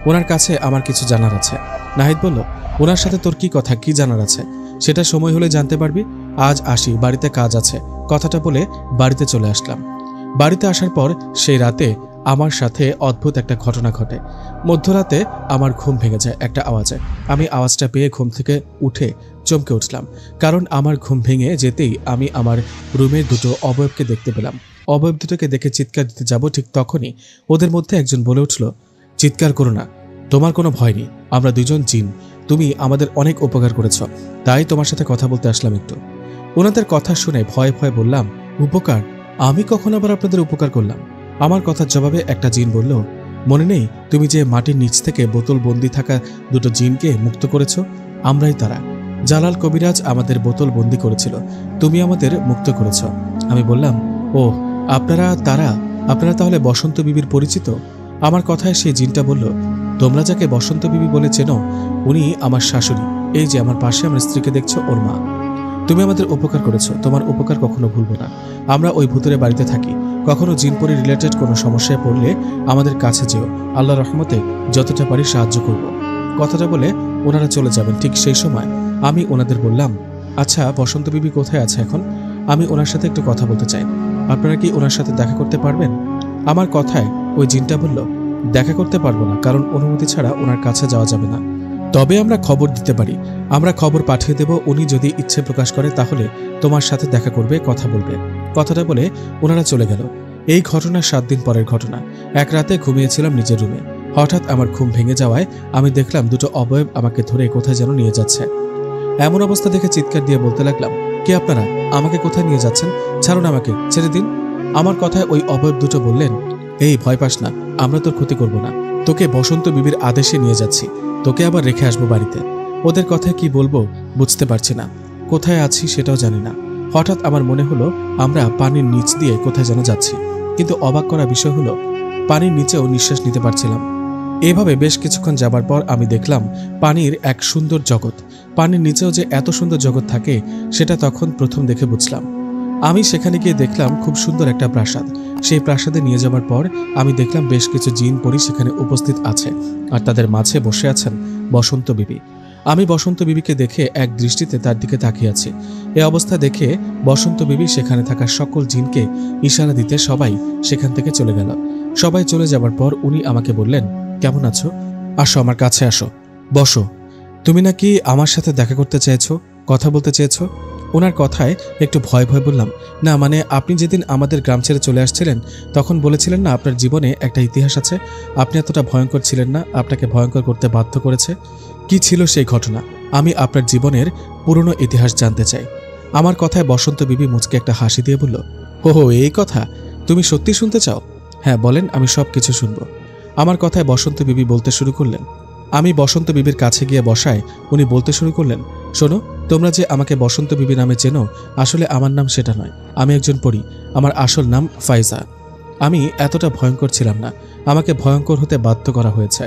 ওনার কাছে আমার কিছু জানার আছে। নাহিদ বলল, ওনার সাথে তোর কি কথা, কি জানার আছে? সেটা সময় হলে জানতে পারবি, আজ আসি, বাড়িতে কাজ আছে। কথাটা বলে বাড়িতে চলে আসলাম। বাড়িতে আসার পর সেই রাতে আমার সাথে অদ্ভুত একটা ঘটনা ঘটে। মধ্যরাতে আমার ঘুম ভেঙে যায় একটা আওয়াজে। আমি আওয়াজটা পেয়ে ঘুম থেকে উঠে চমকে উঠলাম, কারণ আমার ঘুম ভেঙে যেতেই আমি আমার রুমের 2টো অবয়বকে দেখতে পেলাম। অবয়ব দুটোকে দেখে চিৎকার দিতে যাব, ঠিক তখনই ওদের মধ্যে একজন বলে উঠল, চিৎকার করো না, তোমার কোনো ভয় নেই, আমরা 2জন জিন, তুমি আমাদের অনেক উপকার করেছ, তাই তোমার সাথে কথা বলতে আসলাম একটু। ওনাদের কথা শুনে ভয়ে ভয়ে বললাম, উপকার? আমি কখন আবার আপনাদের উপকার করলাম? আমার কথার জবাবে একটা জিন বলল, মনে নেই তুমি যে মাটির নিচ থেকে বোতল বন্দি থাকা 2টো জিনকে মুক্ত করেছ? আমরাই তারা। জালাল কবিরাজ আমাদের বোতল বন্দি করেছিল, তুমি আমাদের মুক্ত করেছ। আমি বললাম, ও আপনারা তারা, আপনারা তাহলে বসন্ত বিবির পরিচিত? আমার কথায় সেই জিনটা বলল, তোমরা যাকে বসন্ত বিবি বলে চেনো, উনি আমার শাশুড়ি, এই যে আমার পাশে আমার স্ত্রীকে দেখছো, ওর মা। তুমি আমাদের উপকার করেছো, তোমার উপকার কখনো ভুলবো না। আমরা ওই ভূতুরে বাড়িতে থাকি, কখনো জিনপরি রিলেটেড কোনো সমস্যায় পড়লে আমাদের কাছে যেও, আল্লাহর রহমতে যতটা পারি সাহায্য করব। কথাটা বলে ওনারা চলে যাবেন। ঠিক সেই সময় আমি ওনাদের বললাম, আচ্ছা বসন্ত বিবি কোথায় আছে এখন? আমি ওনার সাথে একটু কথা বলতে চাই, আপনারা কি ওনার সাথে দেখা করতে পারবেন? আমার কথায় ওই জিনটা বলল, দেখা করতে পারবো না, কারণ অনুমতি ছাড়া ওনার কাছে যাওয়া যাবে না, তবে আমরা খবর দিতে পারি, আমরা খবর পাঠিয়ে দেব, উনি যদি ইচ্ছে প্রকাশ করে তাহলে তোমার সাথে দেখা করবে, কথা বলবে। কথাটা বলে ওনারা চলে গেল। এই ঘটনা 7 দিন পরের ঘটনা। এক রাতে ঘুমিয়েছিলাম নিজের রুমে, হঠাৎ আমার ঘুম ভেঙে যাওয়ায় আমি দেখলাম 2টো অবয়ব আমাকে ধরে কোথায় যেন নিয়ে যাচ্ছে। এমন অবস্থা দেখে চিৎকার দিয়ে বলতে লাগলাম, কে আপনারা, আমাকে কোথায় নিয়ে যাচ্ছেন? ছাড়ুন আমাকে, ছেড়ে দিন। আমার কথায় ওই অবয়ব 2টো বললেন, এই ভয় পাস না, আমরা তোর ক্ষতি করব না। তোকে বসন্ত বিবির আদেশে নিয়ে যাচ্ছি, তোকে আবার রেখে আসবো বাড়িতে। ওদের কথায় কি বলবো বুঝতে পারছি না, কোথায় আছি সেটাও জানি না। হঠাৎ আমার মনে হলো আমরা পানির নিচ দিয়ে কোথায় যেন যাচ্ছি, কিন্তু অবাক করা বিষয় হলো পানির নিচেও নিঃশ্বাস নিতে পারছিলাম। এভাবে বেশ কিছুক্ষণ যাবার পর আমি দেখলাম পানির এক সুন্দর জগৎ। পানির নিচেও যে এত সুন্দর জগৎ থাকে সেটা তখন প্রথম দেখে বুঝলাম। আমি সেখানে গিয়ে দেখলাম খুব সুন্দর একটা প্রাসাদ। সেই প্রাসাদে নিয়ে যাবার পর আমি দেখলাম বেশ কিছু জিন পরি সেখানে উপস্থিত আছে, আর তাদের মাঝে বসে আছেন বসন্ত বিবি। আমি বসন্ত বিবিকে দেখে এক দৃষ্টিতে তার দিকে তাকিয়ে আছি। এ অবস্থা দেখে বসন্ত বিবি সেখানে থাকা সকল জিনকে ইশারা দিতে সবাই সেখান থেকে চলে গেল। সবাই চলে যাবার পর উনি আমাকে বললেন, কেমন আছো? আসো, আমার কাছে আসো, বসো। তুমি নাকি আমার সাথে দেখা করতে চেয়েছো, কথা বলতে চেয়েছো? ওনার কথায় একটু ভয় ভয় বললাম, না মানে আপনি যেদিন আমাদের গ্রাম ছেড়ে চলে আসছিলেন তখন বলেছিলেন না আপনার জীবনে একটা ইতিহাস আছে, আপনি এতটা ভয়ঙ্কর ছিলেন না, আপনাকে ভয়ঙ্কর করতে বাধ্য করেছে। কি ছিল সেই ঘটনা? আমি আপনার জীবনের পুরনো ইতিহাস জানতে চাই। আমার কথায় বসন্ত বিবি মুচকে একটা হাসি দিয়ে বলল, হো এই কথা তুমি সত্যি শুনতে চাও? হ্যাঁ বলেন, আমি সব কিছু শুনব। আমার কথায় বসন্ত বিবি বলতে শুরু করলেন। আমি বসন্ত বিবির কাছে গিয়ে বসায় উনি বলতে শুরু করলেন, শোনো, তোমরা যে আমাকে বসন্ত বিবি নামে চেনো, আসলে আমার নাম সেটা নয়। আমি একজন পরী, আমার আসল নাম ফাইজা। আমি এতটা ভয়ঙ্কর ছিলাম না, আমাকে ভয়ঙ্কর হতে বাধ্য করা হয়েছে।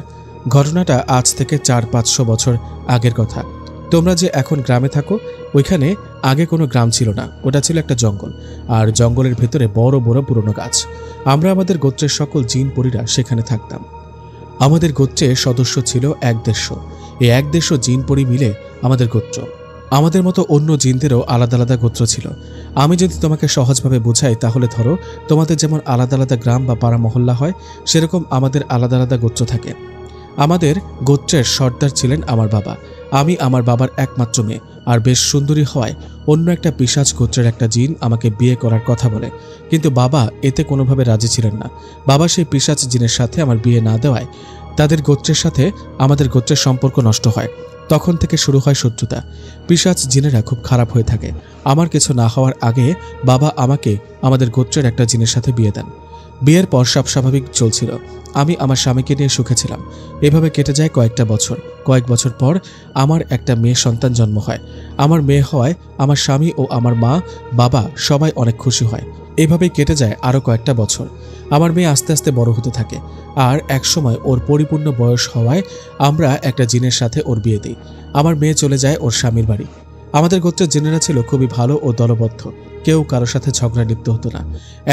ঘটনাটা আজ থেকে 400-500 বছর আগের কথা। তোমরা যে এখন গ্রামে থাকো, ওইখানে আগে কোনো গ্রাম ছিল না, ওটা ছিল একটা জঙ্গল, আর জঙ্গলের ভেতরে বড় বড় পুরনো গাছ। আমরা আমাদের গোত্রের সকল জিন পরীরা সেখানে থাকতাম। আমাদের গোত্রে সদস্য ছিল 150। এই 150 জিন পরি মিলে আমাদের গোত্র। আমাদের মতো অন্য জিনদেরও আলাদা আলাদা গোত্র ছিল। আমি যদি তোমাকে সহজভাবে বুঝাই তাহলে ধরো তোমাদের যেমন আলাদা আলাদা গ্রাম বা পাড়া মহল্লা হয়, সেরকম আমাদের আলাদা আলাদা গোত্র থাকে। আমাদের গোত্রের সর্দার ছিলেন আমার বাবা। আমি আমার বাবার একমাত্র মেয়ে, আর বেশ সুন্দরী হওয়ায় অন্য একটা পিশাচ গোত্রের একটা জিন আমাকে বিয়ে করার কথা বলে, কিন্তু বাবা এতে কোনোভাবে রাজি ছিলেন না। বাবা সেই পিশাচ জিনের সাথে আমার বিয়ে না দেওয়ায় তাদের গোত্রের সাথে আমাদের গোত্রের সম্পর্ক নষ্ট হয়। তখন থেকে শুরু হয় শত্রুতা। পিশাচ জিনেরা খুব খারাপ হয়ে থাকে। আমার কিছু না হওয়ার আগে বাবা আমাকে আমাদের গোত্রের একটা জিনের সাথে বিয়ে দেন। বিয়ের পর সব স্বাভাবিক চলছিল, আমি আমার স্বামীকে নিয়ে সুখে ছিলাম। এভাবে কেটে যায় কয়েকটা বছর। কয়েক বছর পর আমার একটা মেয়ে সন্তান জন্ম হয়। আমার মেয়ে হওয়ায় আমার স্বামী ও আমার মা, বাবা সবাই অনেক খুশি হয়। এভাবেই কেটে যায় আরও কয়েকটা বছর। আমার মেয়ে আস্তে আস্তে বড় হতে থাকে, আর একসময় ওর পরিপূর্ণ বয়স হওয়ায় আমরা একটা জিনের সাথে ওর বিয়ে দিই। আমার মেয়ে চলে যায় ওর স্বামীর বাড়ি। আমাদের গোত্রের জিনেরা ছিল খুবই ভালো ও দলবদ্ধ, কেউ কারোর সাথে ঝগড়া লিপ্ত হতো না।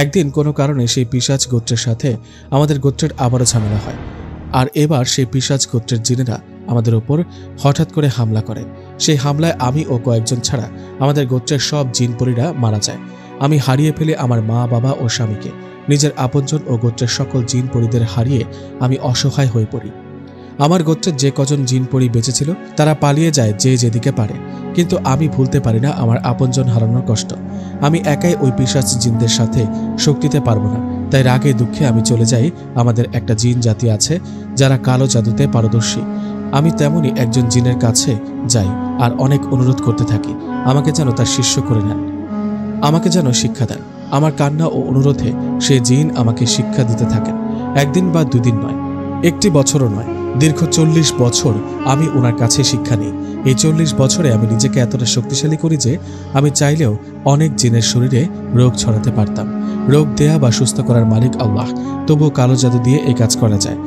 একদিন কোনো কারণে সেই পিশাচ গোত্রের সাথে আমাদের গোত্রের আবারও ঝামেলা হয়, আর এবার সেই পিশাচ গোত্রের জিনেরা আমাদের ওপর হঠাৎ করে হামলা করে। সেই হামলায় আমি ও কয়েকজন ছাড়া আমাদের গোত্রের সব জিনপরীরা মারা যায়। আমি হারিয়ে ফেলি আমার মা, বাবা ও স্বামীকে। নিজের আপনজন ও গোত্রের সকল জিনপরীদের হারিয়ে আমি অসহায় হয়ে পড়ি। আমার গোত্রের যে কজন জিনপরি বেঁচে ছিল তারা পালিয়ে যায় যে যেদিকে পারে, কিন্তু আমি ভুলতে পারি না আমার আপনজন হারানোর কষ্ট। আমি একাই ওই পিশাচ জিনদের সাথে শক্তিতে পারবো না, তাই রাগে দুঃখে আমি চলে যাই। আমাদের একটা জিন জাতি আছে যারা কালো জাদুতে পারদর্শী। আমি তেমনি একজন জিনের কাছে যাই আর অনেক অনুরোধ করতে থাকি আমাকে যেন তার শিষ্য করে নেন, আমাকে যেন শিক্ষা দেন। আমার কান্না ও অনুরোধে সে জিন আমাকে শিক্ষা দিতে থাকেন। একদিন বা দুদিন নয়, একটি বছরও নয়, দীর্ঘ 40 বছর আমি ওনার কাছে শিক্ষা নিই। এই 40 বছরে আমি নিজেকে এতটা শক্তিশালী করি যে আমি চাইলেও অনেক জিনের শরীরে রোগ ছড়াতে পারতাম। রোগ দেয়া বা সুস্থ করার মালিক আল্লাহ, তবুও কালো জাদু দিয়ে এই কাজ করা যায়।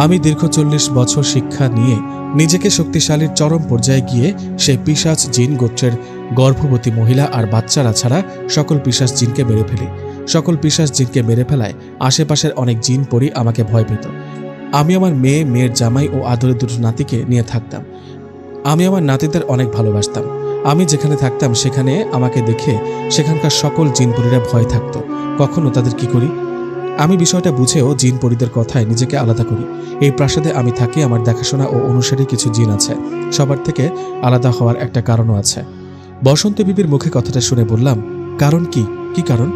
আমি দীর্ঘ 40 বছর শিক্ষা নিয়ে নিজেকে শক্তিশালীর চরম পর্যায়ে গিয়ে সেই পিশাচ জিন গোত্রের গর্ভবতী মহিলা আর বাচ্চারা ছাড়া সকল পিশাচ জিনকে মেরে ফেলি। সকল পিশাচ জিনকে মেরে ফেলায় আশেপাশের অনেক জিন পরি আমাকে ভয় পেত। আমি আমার মেয়ের জামাই ও আদরের দুটো নাতিকে নিয়ে থাকতাম। আমি আমার নাতিদের অনেক ভালোবাসতাম। আমি যেখানে থাকতাম সেখানে আমাকে দেখে সেখানকার সকল জিনপরীরা ভয় থাকতো। কখনো তাদের কি করি, আমি বিষয়টা বুঝেও জিনপরীদের কথায় নিজেকে আলাদা করি। এই প্রাসাদে আমি থাকি, আমার দেখাশোনা ও অনুসারী কিছু জিন আছে। সবার থেকে আলাদা হওয়ার একটা কারণও আছে। বসন্ত বিবির মুখে কথাটা শুনে বললাম, কারণ কি? কি কারণ?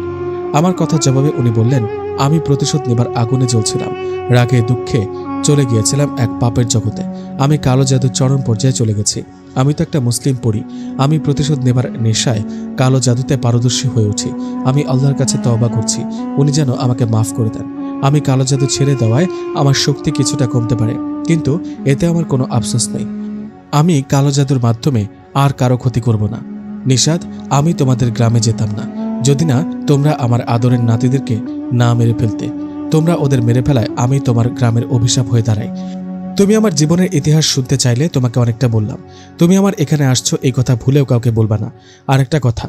আমার কথার জবাবে উনি বললেন, আমি প্রতিশোধ নেবার আগুনে জ্বলছিলাম। রাগে দুঃখে চলে গিয়েছিলাম এক পাপের জগতে। আমি কালো জাদুর চরম পর্যায়ে চলে গেছি। আমি তো একটা মুসলিম পড়ি। আমি প্রতিশোধ নেবার নেশায় কালো জাদুতে পারদর্শী হয়ে উঠি। আমি আল্লাহর কাছে তওবা করছি, উনি যেন আমাকে মাফ করে দেন। আমি কালো জাদু ছেড়ে দেওয়ায় আমার শক্তি কিছুটা কমতে পারে, কিন্তু এতে আমার কোনো আফসোস নেই। আমি কালো জাদুর মাধ্যমে আর কারো ক্ষতি করব না। নিশাদ, আমি তোমাদের গ্রামে যেতাম না যদি না তোমরা আমার আদরের নাতিদেরকে না মেরে ফেলতে। তোমরা ওদের মেরে ফেলায় আমি তোমার গ্রামের অভিশাপ হয়ে দাঁড়াই। তুমি আমার জীবনের ইতিহাস শুনতে চাইলে তোমাকে অনেকটা বললাম। তুমি আমার এখানে আসছো এই কথা ভুলেও কাউকে বলবা না। আর একটা কথা,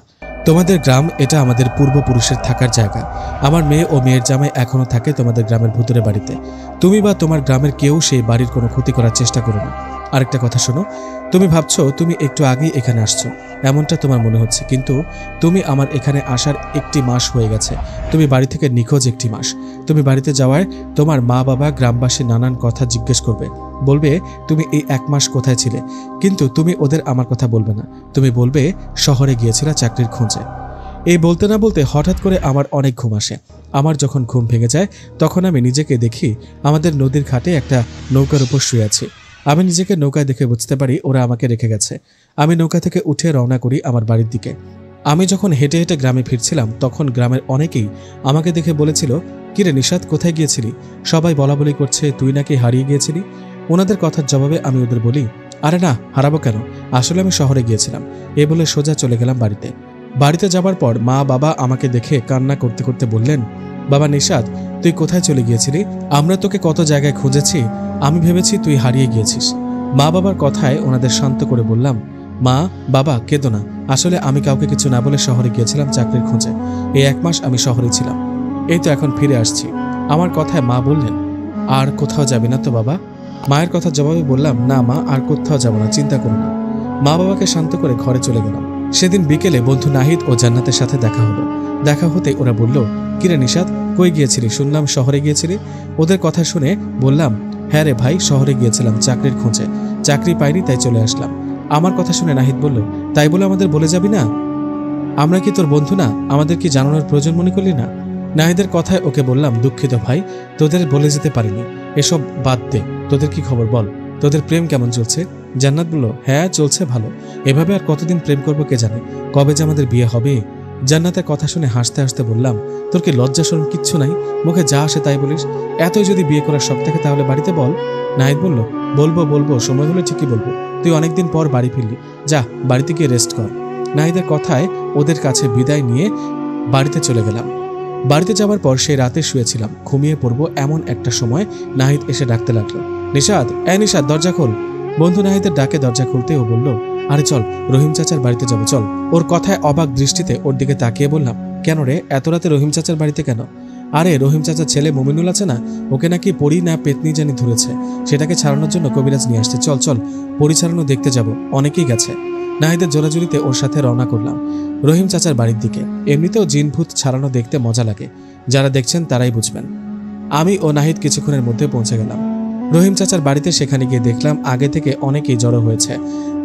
তোমাদের গ্রাম এটা আমাদের পূর্বপুরুষের থাকার জায়গা। আমার মেয়ে ও মেয়ের জামাই এখনো থাকে তোমাদের গ্রামের ভুতুরে বাড়িতে। তুমি বা তোমার গ্রামের কেউ সেই বাড়ির কোনো ক্ষতি করার চেষ্টা করো না। আরেকটা কথা শোনো, তুমি ভাবছো তুমি একটু আগেই এখানে আসছো, এমনটা তোমার মনে হচ্ছে, কিন্তু তুমি আমার এখানে আসার 1 মাস হয়ে গেছে। তুমি বাড়ি থেকে নিখোঁজ 1 মাস। তুমি বাড়িতে যাওয়ায় তোমার মা বাবা গ্রামবাসী নানান কথা জিজ্ঞেস করবে, বলবে তুমি এই 1 মাস কোথায় ছিলে, কিন্তু তুমি ওদের আমার কথা বলবে না। তুমি বলবে শহরে গিয়েছিলে চাকরির খোঁজে। এই বলতে না বলতে হঠাৎ করে আমার অনেক ঘুম আসে। আমার যখন ঘুম ভেঙে যায় তখন আমি নিজেকে দেখি আমাদের নদীর ঘাটে একটা নৌকার উপর শুয়ে আছি। আমি নিজেকে নৌকায় দেখে বুঝতে পারি ওরা আমাকে রেখে গেছে। আমি নৌকা থেকে উঠে রওনা করি আমার বাড়ির দিকে। আমি যখন হেঁটে হেঁটে গ্রামে ফিরছিলাম তখন গ্রামের অনেকেই আমাকে দেখে বলেছিল, কিরে নিশাদ, কোথায় গিয়েছিলি? সবাই বলা বলি করছে তুই নাকি হারিয়ে গিয়েছিলি। ওনাদের কথার জবাবে আমি ওদের বলি, আরে না, হারাবো কেন, আসলে আমি শহরে গিয়েছিলাম। এ বলে সোজা চলে গেলাম বাড়িতে। বাড়িতে যাবার পর মা বাবা আমাকে দেখে কান্না করতে করতে বললেন, বাবা নিশাদ, তুই কোথায় চলে গিয়েছিলি? আমরা তোকে কত জায়গায় খুঁজেছি, আমি ভেবেছি তুই হারিয়ে গিয়েছিস। মা বাবার কথায় ওনাদের শান্ত করে বললাম, মা বাবা কেঁদো না, আসলে আমি কাউকে কিছু না বলে শহরে গিয়েছিলাম চাকরির খোঁজে। এই 1 মাস আমি শহরে ছিলাম, এই তো এখন ফিরে আসছি। আমার কথায় মা বললেন, আর কোথাও যাবি না তো বাবা? মায়ের কথার জবাবে বললাম, না মা, আর কোথাও যাব না, চিন্তা করো না। মা বাবাকে শান্ত করে ঘরে চলে গেলাম। সেদিন বিকেলে বন্ধু নাহিদ ও জান্নাতের সাথে দেখা হলো। দেখা হতে ওরা বলল, কিরে নিশাদ, কই গিয়েছিলি? শুনলাম শহরে গিয়েছিলি। ওদের কথা শুনে বললাম, হ্যাঁ রে ভাই, শহরে গিয়েছিলাম চাকরির খোঁজে, চাকরি পাইনি তাই চলে আসলাম। আমার কথা শুনে নাহিদ বলল, তাই বলে আমাদের বলে যাবি না? আমরা কি তোর বন্ধু না? আমাদের কি জানানোর প্রয়োজন মনে করলি না? নাহিদের কথায় ওকে বললাম, দুঃখিত ভাই, তোদের বলে যেতে পারিনি। এসব বাদ দে, তোদের কি খবর বল, তোদের প্রেম কেমন চলছে? জান্নাত বলল, হ্যাঁ চলছে ভালো, এভাবে আর কতদিন প্রেম করবো কে জানে, কবে যে আমাদের বিয়ে হবে। জান্নাতের কথা শুনে হাসতে হাসতে বললাম, তোর কি লজ্জা শরম কিচ্ছু নাই? মুখে যা আসে তাই বলিস। এতই যদি বিয়ে করার শখ থাকে তাহলে বাড়িতে বল। নাহিদ বলল, বলবো, সময় হলে ঠিকই বলবো। তুই অনেকদিন পর বাড়ি ফিরলি, যা বাড়িতে গিয়ে রেস্ট কর। নাহিদের কথায় ওদের কাছে বিদায় নিয়ে বাড়িতে চলে গেলাম। বাড়িতে যাওয়ার পর সেই রাতে শুয়েছিলাম, ঘুমিয়ে পড়বো এমন একটা সময় নাহিদ এসে ডাকতে লাগলো, নিশাদ, নিশাদ, দরজা খোল। বন্ধু নাহিদের ডাকে দরজা খুলতে ও বলল, আরে চল, রহিম চাচার বাড়িতে যাবো, চল। ওর কথায় অবাক দৃষ্টিতে ওর দিকে তাকিয়ে বললাম, কেন রে, এত রাতে রহিম চাচার বাড়িতে কেন? আরে রহিম চাচার ছেলে মমিনুল আছে না, ওকে নাকি পরি না পেতনি জানি ধরেছে, সেটাকে ছাড়ানোর জন্য কবিরাজ নিয়ে আসছে। চল চল, পরি ছাড়ানো দেখতে যাব, অনেকেই গেছে। নাহিদের জোরাজুরিতে ওর সাথে রওনা করলাম রহিম চাচার বাড়ির দিকে। এমনিতেও জিন ভূত ছাড়ানো দেখতে মজা লাগে, যারা দেখছেন তারাই বুঝবেন। আমি ও নাহিদ কিছুক্ষণের মধ্যে পৌঁছে গেলাম রহিম চাচার বাড়িতে। সেখানে গিয়ে দেখলাম আগে থেকে অনেকেই জড়ো হয়েছে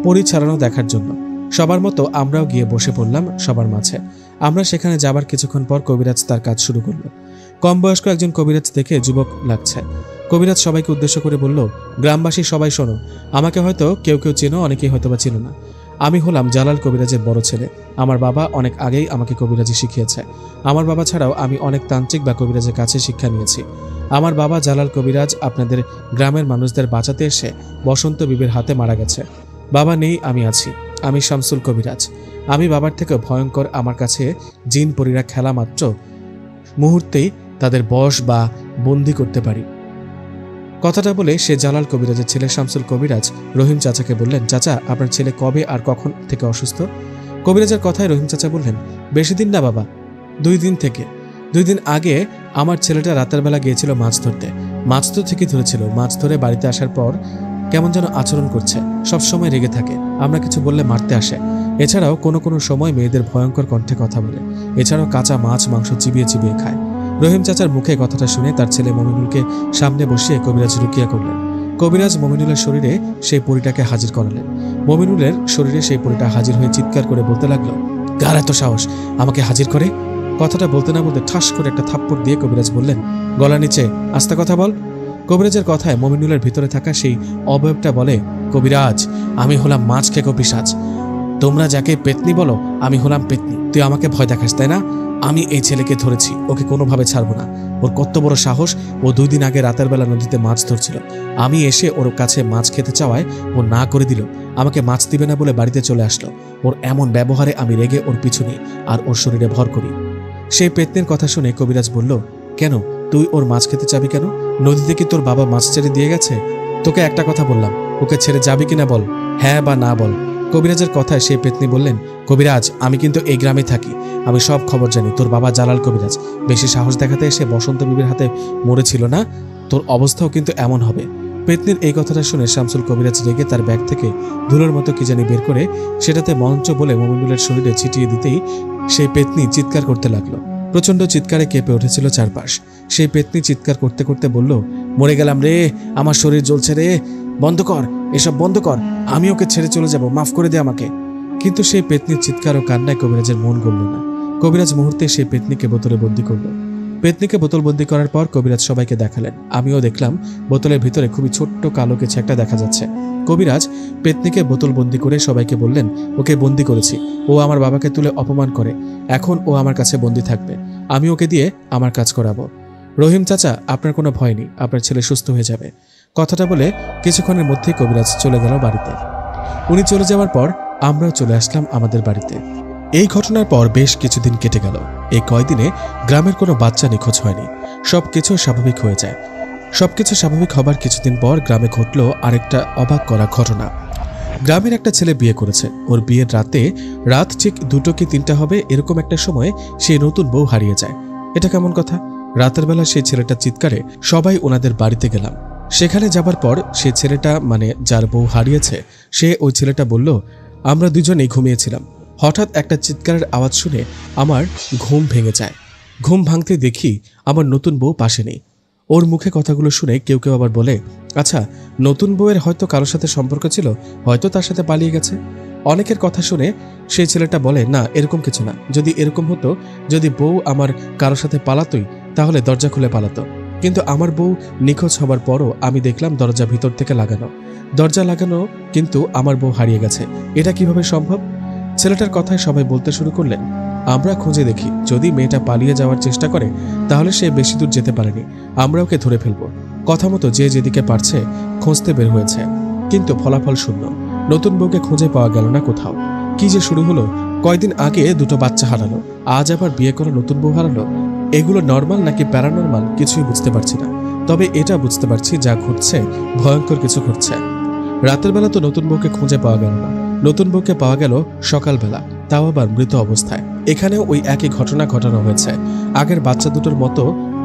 পরি ছাড়ানো দেখার জন্য। সবার মতো আমরাও গিয়ে বসে পড়লাম সবার মাঝে। আমরা সেখানে যাবার কিছুক্ষণ পর কবিরাজ তার কাজ শুরু করলো। কম বয়স্ক একজন কবিরাজ দেখে যুবক লাগছে। কবিরাজ সবাইকে উদ্দেশ্য করে বলল, গ্রামবাসী সবাই শোনো, আমাকে হয়তো কেউ কেউ চেনো, অনেকেই হয়তো বা চেনো না। আমি হলাম জালাল কবিরাজের বড় ছেলে। আমার বাবা অনেক আগেই আমাকে কবিরাজি শিখিয়েছে। আমার বাবা ছাড়াও আমি অনেক তান্ত্রিক বা কবিরাজের কাছে শিক্ষা নিয়েছি। আমার বাবা জালাল কবিরাজ আপনাদের গ্রামের মানুষদের বাঁচাতে এসে বসন্ত বিবির হাতে মারা গেছে। বাবা নেই, আমি আছি। আমি শামসুল কবিরাজ। আমি বাবার থেকে ভয়ঙ্কর। আমার কাছে জিন পরীরা খেলা মাত্র মুহূর্তেই তাদের বশ বা বন্দি করতে পারি। কথাটা বলে সে জালাল কবিরাজের ছেলে শামসুল কবিরাজ রহিম চাচাকে বললেন, চাচা, আপনার ছেলে কবে আর কখন থেকে অসুস্থ? কবিরাজের কথায় রহিম চাচা বললেন, বেশি দিন না বাবা, 2 দিন থেকে। 2 দিন আগে আমার ছেলেটা রাতের বেলা গিয়েছিল মাছ ধরতে। মাছ তো ঠিকই ধরেছিল। মাছ ধরে বাড়িতে আসার পর কেমন যেন আচরণ করছে, সবসময় রেগে থাকে, আমরা কিছু বললে মারতে আসে। এছাড়াও কোনো কোনো সময় মেয়েদের ভয়ঙ্কর কণ্ঠে কথা বলে। এছাড়াও কাঁচা মাছ মাংস চিবিয়ে চিবিয়ে খায়। রহিম চাচার মুখে কথাটা শুনে তার ছেলে মমিনুলকে সামনে বসিয়ে কবিরাজ রুকিয়া করলেন। কবিরাজ মমিনুলের শরীরে সেই পরীটাকে হাজির করালেন। মমিনুলের শরীরে সেই পরীটা হাজির হয়ে চিৎকার করে বলতে লাগলো, কার এত সাহস আমাকে হাজির করে? কথাটা বলতে না বলতে ঠাস করে একটা থাপ্পড় দিয়ে কবিরাজ বললেন, গলা নিচে, আস্তে কথা বল। কবিরাজের কথায় মমিনুলের ভিতরে থাকা সেই অবয়বটা বলে, কবিরাজ, আমি হলাম মাছ খেকো পিশাচ। তোমরা যাকে পেতনি বলো আমি হলাম পেতনি। তুই আমাকে ভয় দেখাস তাই না? আমি এই ছেলেকে ধরেছি, ওকে কোনোভাবে ছাড়বো না। ওর কত বড় সাহস! ও 2 দিন আগে রাতের বেলা নদীতে মাছ ধরছিল। আমি এসে ওর কাছে মাছ খেতে চাওয়ায় ও না করে দিল। আমাকে মাছ দিবে না বলে বাড়িতে চলে আসলো। ওর এমন ব্যবহারে আমি রেগে ওর পিছু নিই আর ওর শরীরে ভর করি। সেই পেতনির কথা শুনে কবিরাজ বলল, কেন তুই ওর মাছ খেতে চাবি কেন? নদীতে কি তোর বাবা মাছ ছেড়ে দিয়ে গেছে? তোকে একটা কথা বললাম, ওকে ছেড়ে যাবি কিনা বল, হ্যাঁ বা না বল। কবিরাজের কথায় সেই পেতনি বললেন, কবিরাজ আমি কিন্তু এই গ্রামে থাকি, আমি সব খবর জানি। তোর বাবা জালাল কবিরাজ বেশি সাহস দেখাতে এসে বসন্ত বিবির হাতে মরেছিল না? তোর অবস্থাও কিন্তু এমন হবে। পেতনির এই কথাটা শুনে শামসুল কবিরাজ রেগে তার ব্যাগ থেকে ধুলোর মতো কি জানি বের করে সেটাতে মঞ্চ বলে মমিনুলের শরীরে ছিটিয়ে দিতেই সেই পেতনি চিৎকার করতে লাগলো। প্রচণ্ড চিৎকারে কেঁপে উঠেছিল চারপাশ। সেই পেতনি চিৎকার করতে করতে বলল, মরে গেলাম রে, আমার শরীর জ্বলছে রে, বন্ধ কর, এসব বন্ধ কর, আমি ওকে ছেড়ে চলে যাব, মাফ করে দে আমাকে। কিন্তু সেই পেতনির চিৎকার ও কান্নায় কবিরাজের মন গলল না। কবিরাজ মুহূর্তে সেই পেতনিকে বোতলে বন্দি করল। পেতনিকে বোতলবন্দি করার পর কবিরাজ সবাইকে দেখালেন। আমিও দেখলাম বোতলের ভিতরে খুবই ছোট্ট কালো কিছু একটা দেখা যাচ্ছে। কবিরাজ পেতনিকে বোতলবন্দি করে সবাইকে বললেন, ওকে বন্দি করেছি, ও আমার বাবাকে তুলে অপমান করে, এখন ও আমার কাছে বন্দি থাকবে, আমি ওকে দিয়ে আমার কাজ করাবো। রহিম চাচা, আপনার কোনো ভয় নেই, আপনার ছেলে সুস্থ হয়ে যাবে। কথাটা বলে কিছুক্ষণের মধ্যেই কবিরাজ চলে গেল বাড়িতে। উনি চলে যাওয়ার পর আমরাও চলে আসলাম আমাদের বাড়িতে। এই ঘটনার পর বেশ কিছুদিন কেটে গেল। এই কয়দিনে গ্রামের কোনো বাচ্চা নিখোঁজ হয়নি, সবকিছু স্বাভাবিক হয়ে যায়। সবকিছু স্বাভাবিক হবার কিছুদিন পর গ্রামে ঘটল আরেকটা অবাক করা ঘটনা। গ্রামের একটা ছেলে বিয়ে করেছে। ওর বিয়ের রাত ঠিক 2টো কি 3টা হবে, এরকম একটা সময়ে সেই নতুন বউ হারিয়ে যায়। এটা কেমন কথা? রাতের বেলা সেই ছেলেটার চিৎকারে সবাই ওনাদের বাড়িতে গেলাম। সেখানে যাবার পর সে ছেলেটা, মানে যার বউ হারিয়েছে, সে ওই ছেলেটা বলল, আমরা দুজনেই ঘুমিয়েছিলাম, হঠাৎ একটা চিৎকারের আওয়াজ শুনে আমার ঘুম ভেঙে যায়। ঘুম ভাঙতে দেখি আমার নতুন বউ পাশে নেই। ওর মুখে কথাগুলো শুনে কেউ কেউ আবার বলে, আচ্ছা নতুন বউয়ের হয়তো কারোর সাথে সম্পর্ক ছিল, হয়তো তার সাথে পালিয়ে গেছে। অনেকের কথা শুনে সেই ছেলেটা বলে, না এরকম কিছু না, যদি এরকম হতো, যদি বউ আমার কারোর সাথে পালাতোই তাহলে দরজা খুলে পালাতো, কিন্তু আমার বউ নিখোঁজ হবার পরও আমি দেখলাম দরজা ভিতর থেকে লাগানো, দরজা লাগানো, কিন্তু আমার বউ হারিয়ে গেছে, এটা কিভাবে সম্ভব? ছেলেটার কথায় সবাই বলতে শুরু করলেন, আমরা খুঁজে দেখি, যদি মেয়েটা পালিয়ে যাওয়ার চেষ্টা করে তাহলে সে বেশি দূর যেতে পারেনি, আমরা ওকে ধরে ফেলবো। কথা মতো যে যেদিকে পারছে খুঁজতে বের হয়েছে, কিন্তু ফলাফল শূন্য। নতুন বউকে খুঁজে পাওয়া গেল না কোথাও। কি যে শুরু হলো! কয়দিন আগে 2টো বাচ্চা হারালো, আজ আবার বিয়ে করা নতুন বউ হারালো। এগুলো নর্মাল নাকি প্যারানর্মাল কিছুই বুঝতে পারছি না। তবে এটা বুঝতে পারছি, যা ঘটছে ভয়ঙ্কর কিছু ঘটছে। রাতের বেলা তো নতুন বউকে খুঁজে পাওয়া গেল না, নতুন বউকে পাওয়া গেল সকালবেলা, তাও আবার মৃত অবস্থায়। এখানেও ওই একই ঘটনা ঘটানো হয়েছে। আগের বাচ্চা দুটোর মতো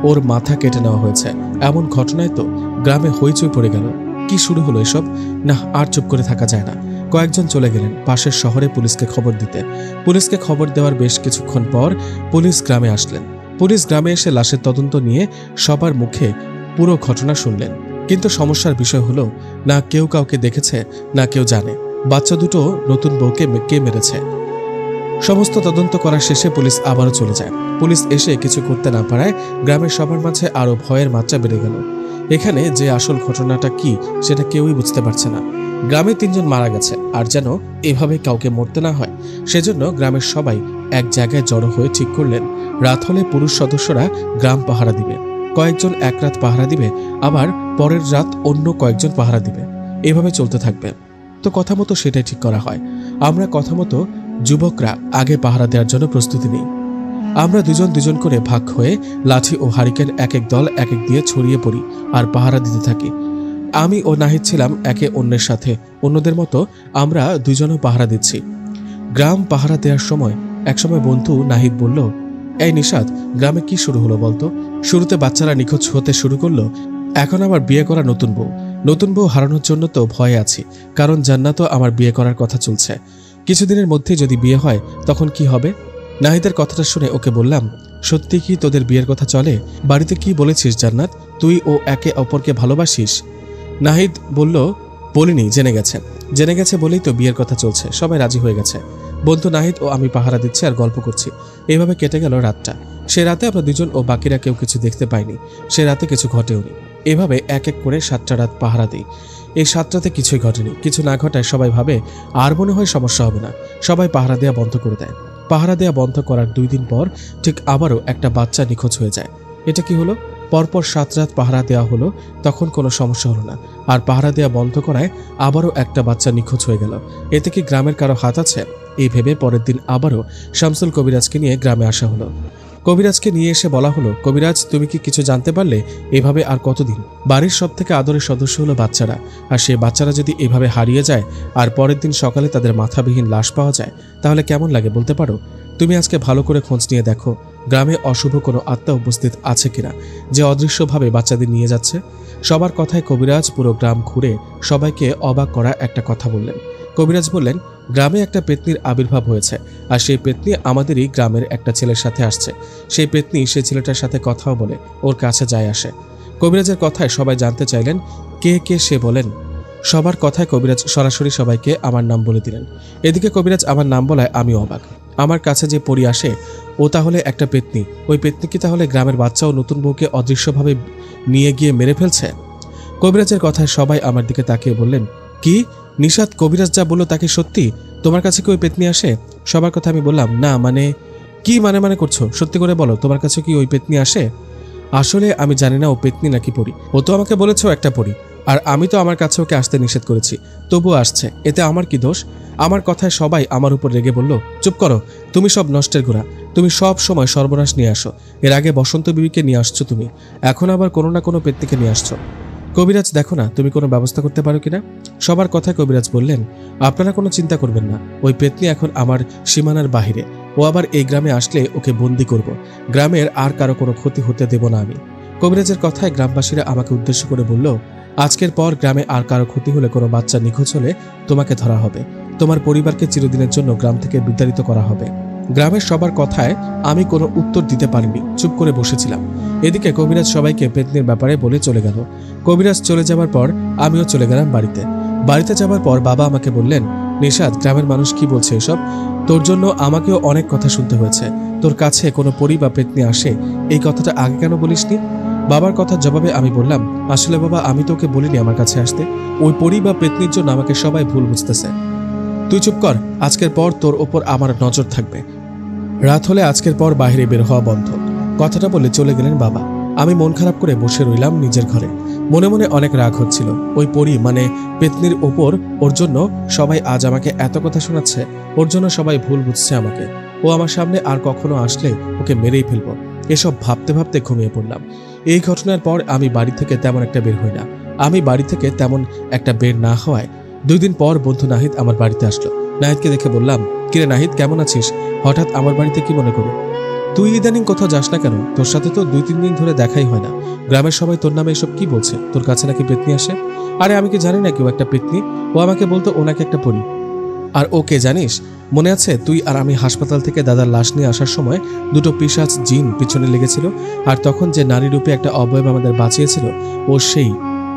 ওর মাথা কেটে নেওয়া হয়েছে। এমন ঘটনায় তো গ্রামে হইচই পড়ে গেল। কি শুরু হলো এসব? না, আর চুপ করে থাকা যায় না। কয়েকজন চলে গেলেন পাশের শহরে পুলিশকে খবর দিতে। পুলিশকে খবর দেওয়ার বেশ কিছুক্ষণ পর পুলিশ গ্রামে আসলেন। পুলিশ গ্রামে এসে লাশের তদন্ত নিয়ে সবার মুখে পুরো ঘটনা শুনলেন। কিন্তু সমস্যার বিষয় হলো, না কেউ কাউকে দেখেছে, না কেউ জানে বাচ্চা দুটো নতুন বউকে কে মেরেছে। সমস্ত তদন্ত করার শেষে পুলিশ আবারও চলে যায়। পুলিশ এসে কিছু করতে না পারায় গ্রামের সবার মাঝে আরো ভয়ের মাত্রা বেড়ে গেল। এখানে যে আসল ঘটনাটা কি সেটা কেউই বুঝতে পারছে না। গ্রামে 3 জন মারা গেছে, আর যেন এভাবে কাউকে মরতে না হয় সেজন্য গ্রামের সবাই এক জায়গায় জড়ো হয়ে ঠিক করলেন, রাত হলে পুরুষ সদস্যরা গ্রাম পাহারা দিবে। কয়েকজন এক রাত পাহারা দিবে, আবার পরের রাত অন্য কয়েকজন পাহারা দিবে। এভাবে চলতে থাকবে। তো কথা মতো সেটাই ঠিক করা হয়। আমরা কথা মতো যুবকরা আগে পাহারা দেওয়ার জন্য প্রস্তুতি নিই। আমরা দুজন করে ভাগ হয়ে লাঠি ও হারিকেন এক এক দল এক এক দিয়ে ছড়িয়ে পড়ি আর পাহারা দিতে থাকি। আমি ও নাহিদ ছিলাম একে অন্যের সাথে, অন্যদের মতো আমরা দুজনও পাহারা দিচ্ছি। গ্রাম পাহারা দেওয়ার সময় একসময় বন্ধু নাহিদ বলল, এই নিশাদ, গ্রামে কি শুরু হলো বলতো? শুরুতে বাচ্চারা নিখোঁজ হতে শুরু করলো, এখন আবার বিয়ে করা নতুন বউ হারানোর জন্য তো ভয়ে আছি, কারণ জান্নাতও আমার বিয়ে করার কথা চলছে। কিছুদিনের মধ্যে যদি বিয়ে হয় তখন কি হবে? নাহিদের কথাটা শুনে ওকে বললাম, সত্যি কি তোদের বিয়ের কথা চলে? বাড়িতে কি বলেছিস জান্নাত? তুই ও একে অপরকে ভালোবাসিস? নাহিদ বলল, বলিনি, জেনে গেছে বলেই তো বিয়ের কথা চলছে, সবাই রাজি হয়ে গেছে। বন্ধু নাহিদ ও আমি পাহারা দিচ্ছি আর গল্প করছি। এইভাবে কেটে গেল রাতটা। সে রাতে আমরা দুজন ও বাকিরা কেউ কিছু দেখতে পাইনি। সে রাতে কিছু ঘটেওনি। এভাবে এক এক করে 7টা রাত পাহারা দিই। এই 7টাতে কিছুই ঘটেনি। কিছু না ঘটায় সবাই ভাবে আর মনে হয় সমস্যা হবে না, সবাই পাহারা দেওয়া বন্ধ করে দেয়। পাহারা দেওয়া বন্ধ করার 2 দিন পর ঠিক আবারও একটা বাচ্চা নিখোঁজ হয়ে যায়। এটা কি হলো? পরপর 7 রাত পাহারা দেওয়া হলো, তখন কোনো সমস্যা হলো না, আর পাহারা দেওয়া বন্ধ করায় আবারও একটা বাচ্চা নিখোঁজ হয়ে গেল। এতে কি গ্রামের কারো হাত আছে? এই ভেবে পরের দিন আবারও শামসুল কবিরাজকে নিয়ে গ্রামে আসা হলো। কবিরাজকে নিয়ে এসে বলা হলো, কবিরাজ তুমি কি কিছু জানতে পারলে? এভাবে আর কতদিন? বাড়ির সব থেকে আদরের সদস্য হলো বাচ্চারা, আর সেই বাচ্চারা যদি এভাবে হারিয়ে যায় আর পরের দিন সকালে তাদের মাথাবিহীন লাশ পাওয়া যায়, তাহলে কেমন লাগে বলতে পারো? তুমি আজকে ভালো করে খোঁজ নিয়ে দেখো গ্রামে অশুভ কোনো আত্মা উপস্থিত আছে কিনা, যে অদৃশ্যভাবে বাচ্চাদের নিয়ে যাচ্ছে। সবার কথায় কবিরাজ পুরো গ্রাম ঘুরে সবাইকে অবাক করা একটা কথা বললেন। কবিরাজ বললেন, গ্রামে একটা পেতনির আবির্ভাব হয়েছে, আর সেই পেতনি আমাদেরই গ্রামের একটা ছেলের সাথে আসছে। সেই পেতনি সেই ছেলেটার সাথে কথাও বলে, ওর কাছে যায় আসে। কবিরাজের কথায় সবাই জানতে চাইলেন কে কে সে বলেন। সবার কথায় কবিরাজ সরাসরি সবাইকে আমার নাম বলে দিলেন। এদিকে কবিরাজ আমার নাম বলায় আমি অবাক। আমার কাছে যে পরী আসে ও তাহলে একটা পেতনি? ওই পেতনি কি তাহলে গ্রামের বাচ্চা ও নতুন বউকে অদৃশ্যভাবে নিয়ে গিয়ে মেরে ফেলছে? কবিরাজের কথায় সবাই আমার দিকে তাকিয়ে বললেন, কি নিশাত, কবিরাজ যা বললো তাকে সত্যি? তোমার কাছে কি ওই পেতনি আসে? সবার কথা আমি বললাম, না মানে কি মানে করছো? সত্যি করে বলো, তোমার কাছে কি ওই পেতনি আসে? আসলে আমি জানি না ও পেতনি নাকি পরী। ও তো আমাকে বলেছে ও একটা পরী, আর আমি তো আমার কাছে ওকে আসতে নিষেধ করেছি, তবুও আসছে। এতে আমার কি দোষ? আমার কথায় সবাই আমার উপর রেগে বলল, চুপ করো, তুমি সব নষ্টের গোড়া, তুমি সব সময় সর্বনাশ নিয়ে আসো। এর আগে বসন্ত বিবিকে নিয়ে আসছো তুমি, এখন আবার কোনো না কোনো পেতনিকে নিয়ে আসছো। কবিরাজ দেখো না তুমি কোনো ব্যবস্থা করতে পারো কিনা। সবার কথায় কবিরাজ বললেন, আপনারা কোনো চিন্তা করবেন না, ওই পেতনি এখন আমার সীমানার বাহিরে। ও আবার এই গ্রামে আসলে ওকে বন্দি করব। গ্রামের আর কারো কোনো ক্ষতি হতে দেব না আমি। কবিরাজের কথায় গ্রামবাসীরা আমাকে উদ্দেশ্য করে বলল, আজকের পর গ্রামে আর কারো ক্ষতি হলে, কোনো বাচ্চা নিখোঁজ হলে তোমাকে ধরা হবে, তোমার পরিবারকে চিরদিনের জন্য গ্রাম থেকে বিতাড়িত করা হবে। গ্রামের সবার কথায় আমি কোনো উত্তর দিতে পারিনি, চুপ করে বসেছিলাম। এদিকে কবিরাজ সবাইকে পেতনির ব্যাপারে বলে চলে গেল। কবিরাজ চলে যাবার পর আমিও চলে গেলাম বাড়িতে। বাড়িতে যাবার পর বাবা আমাকে বললেন, নিশাত, গ্রামের মানুষ কি বলছে এসব? তোর জন্য আমাকেও অনেক কথা শুনতে হয়েছে। তোর কাছে কোনো পরী বা পেতনি আসে, এই কথাটা আগে কেন বলিসনি? বাবার কথার জবাবে আমি বললাম, আসলে বাবা, আমি তোকে বলিনি আমার কাছে আসতে। ওই পরী বা পেতনির জন্য আমাকে সবাই ভুল বুঝতেছে। তুই চুপ কর, আজকের পর তোর ওপর আমার নজর থাকবে। রাত হলে আজকের পর বাইরে বের হওয়া বন্ধ। কথাটা বলে চলে গেলেন বাবা। আমি মন খারাপ করে বসে রইলাম নিজের ঘরে। মনে মনে অনেক রাগ হচ্ছিল। ওই পরী মানে পেতনির ওপর, ওর জন্য সবাই আজ আমাকে এত কথা শোনাচ্ছে, ওর জন্য সবাই ভুল বুঝছে আমাকে। ও আমার সামনে আর কখনো আসলে ওকে মেরেই ফেলবো, এসব ভাবতে ভাবতে ঘুমিয়ে পড়লাম। এই ঘটনার পর আমি বাড়ি থেকে তেমন একটা বের হই না। আমি বাড়ি থেকে তেমন একটা বের না হওয়ায় 2 দিন পর বন্ধু নাহিদ আমার বাড়িতে আসলো। নাহিদকে দেখে বললাম, কিরে নাহিদ, কেমন আছিস? হঠাৎ আমার বাড়িতে কি মনে করে? তুই ইদানিং কোথাও যাস না কেন? তোর সাথে তো 2-3 দিন ধরে দেখাই হয় না। গ্রামের সবাই তোর নামে এসব কি বলছে? তোর কাছে নাকি পেতনি আসে? আরে আমি কি জানি না কেউ একটা পেতনি? ও আমাকে বলতো ও নাকি একটা পরী। আর ওকে জানিস, মনে আছে তুই আর আমি হাসপাতাল থেকে দাদার লাশ নিয়ে আসার সময় 2টো পিশাচ জিন পিছনে লেগেছিল, আর তখন যে নারী রূপে একটা অবয়ব আমাদের বাঁচিয়েছিল,